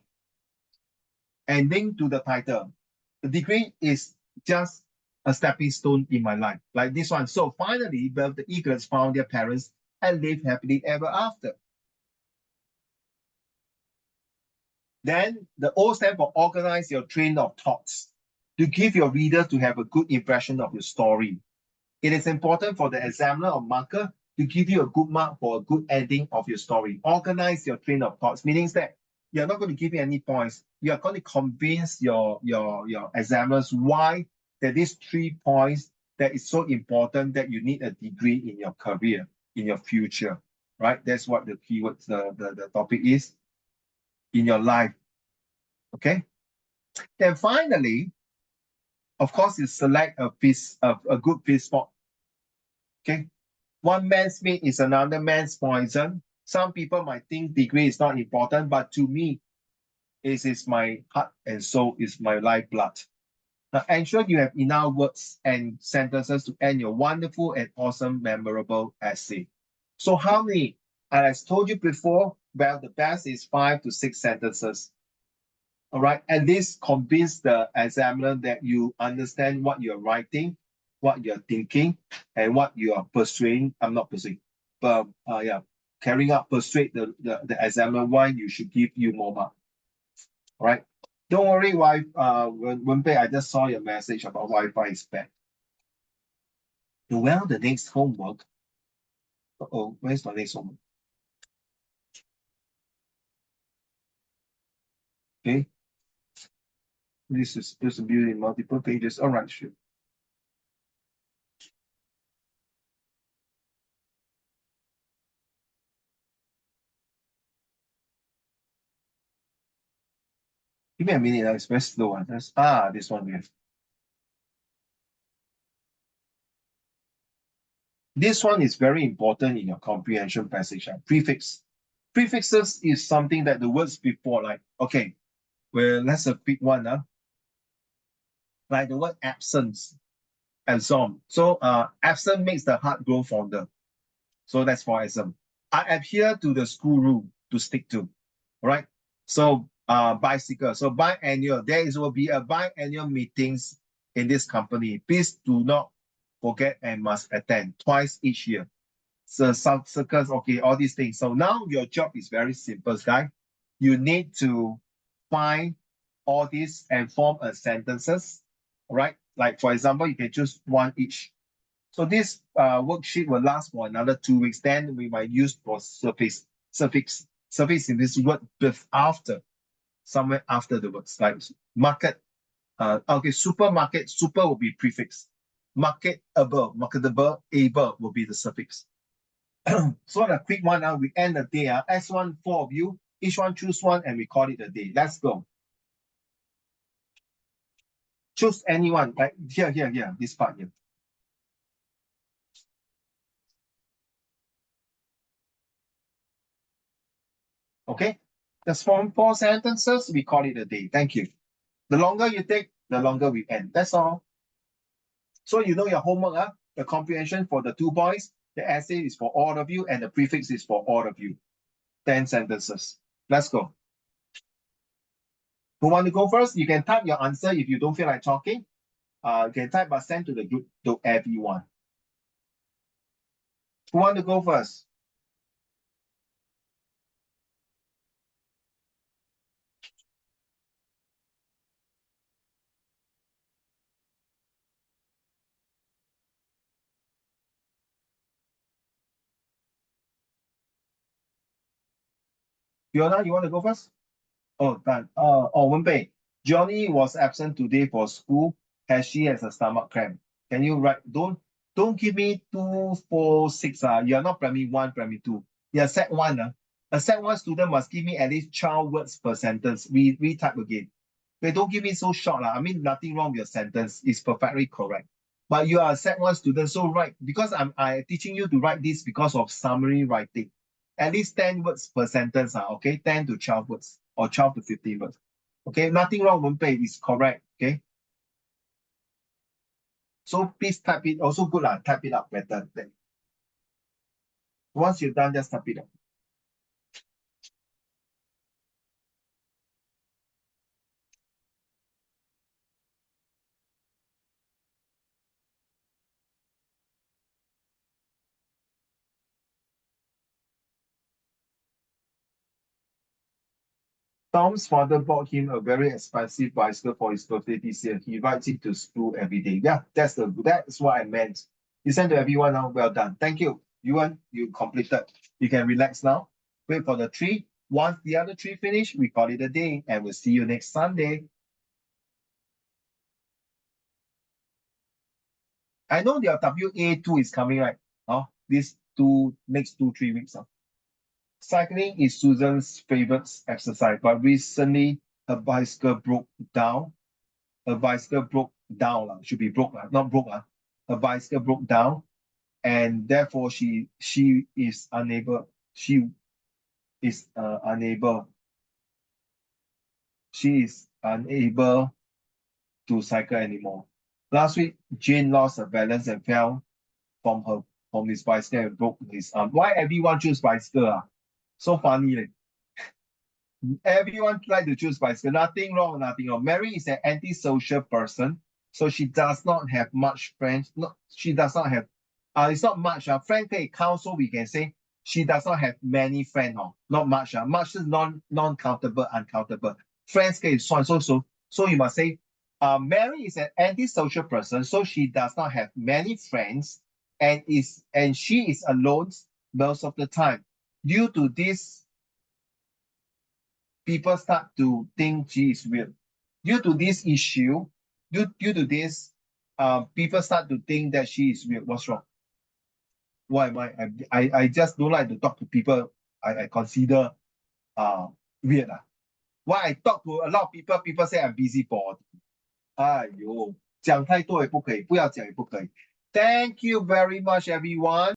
Speaker 1: And linked to the title, the degree is just a stepping stone in my life, like this one. So finally, both the eagles found their parents and lived happily ever after. Then the O stands for organize your train of thoughts to give your reader to have a good impression of your story. It is important for the examiner or marker to give you a good mark for a good ending of your story. Organize your train of thoughts, meaning that you're not going to give me any points. You are going to convince your examiners why that these 3 points that is so important that you need a degree in your career, in your future, right? That's what the keywords, the topic is in your life. Okay. Then finally, of course, you select a good fish spot. Okay. One man's meat is another man's poison. Some people might think degree is not important, but to me, it is my heart and soul, is my lifeblood. Now, ensure you have enough words and sentences to end your wonderful and awesome, memorable essay. So how many? As I told you before, well, the best is 5 to 6 sentences. All right, at least convince the examiner that you understand what you're writing, what you're thinking, and what you are pursuing. I'm not pursuing, but carrying out, persuade the examiner why you should give you more mark. All right, don't worry, wife. Wenpei, I just saw your message about Wi-Fi is bad. Well, the next homework. Oh, where's my next homework? Okay. This is distributed in multiple pages. All right, sure. Give me a minute. It's very slow. This one here. This one is very important in your comprehension passage. Prefix. Prefixes is something that the words before, like, okay, well, let's pick one. Like the word absence, absorb. So absent makes the heart grow fonder. So that's for example. I adhere to the school rule to stick to. All right. So bicycle. So biannual. Will be a biannual meetings in this company. Please do not forget and must attend twice each year. So some circles, okay, all these things. So now your job is very simple, guys. You need to find all these and form a sentences. All right. Like for example, you can choose one each. So this worksheet will last for another 2 weeks. Then we might use for suffix in this word after, somewhere after the words, like market. Okay, supermarket, super will be prefix. Marketable, marketable, able will be the suffix. So the quick one, we end the day. S1, 4 of you, each one choose one and we call it a day. Let's go. Choose anyone, like here, this part here. Okay, just form 4 sentences, we call it a day. Thank you. The longer you take, the longer we end. That's all. So you know your homework, the comprehension for the 2 points, the essay is for all of you, and the prefix is for all of you. 10 sentences. Let's go. Who want to go first? You can type your answer if you don't feel like talking. You can type but send to the group to everyone. Who want to go first? Fiona, you want to go first? Oh, done. Wenpei. Johnny was absent today for school as she has a stomach cramp. Can you write? Don't give me 2, 4, 6. You're not primary 1, primary 2. You're Sec 1. A Sec 1 student must give me at least 12 words per sentence. Retype again. They don't give me so short. I mean, nothing wrong with your sentence. It's perfectly correct. But you are a Sec 1 student, so write, because I teaching you to write this because of summary writing. At least 10 words per sentence, okay? 10 to 12 words or 12 to 15 words. Okay, nothing wrong, Wenpei, it's correct, okay? So please type it, also good, type it up better. Once you're done, just type it up. Tom's father bought him a very expensive bicycle for his birthday this year. He rides it to school every day. Yeah, that's what I meant. Listen to everyone now. Well done. Thank you. You completed. You can relax now. Wait for the 3. Once the other 3 finish, we call it a day, and we'll see you next Sunday. I know your WA2 is coming, right? These next 2-3 weeks. Cycling is Susan's favorite exercise, but recently her bicycle broke down. Her bicycle broke down. Should be broke, not broke. Her bicycle broke down, and therefore she is unable. She is unable to cycle anymore. Last week, Jane lost her balance and fell from his bicycle and broke his arm. Why everyone choose bicycle? So funny. Everyone try to choose bicycle. Nothing wrong, nothing wrong. Mary is an antisocial person, so she does not have much friends. She does not have, it's not much. Friend 可以 count, so we can say she does not have many friends. Not much. Much is non-countable, uncountable. Friends 可以算, so you must say, Mary is an antisocial person, so she does not have many friends, and she is alone most of the time. Due to this, people start to think she is weird. Due to this issue, people start to think that she is weird. What's wrong? Why am I just don't like to talk to people I consider weird. Why I talk to a lot of people say I'm busybody. 哎呦，讲太多也不可以，不要讲也不可以。Thank you very much, everyone.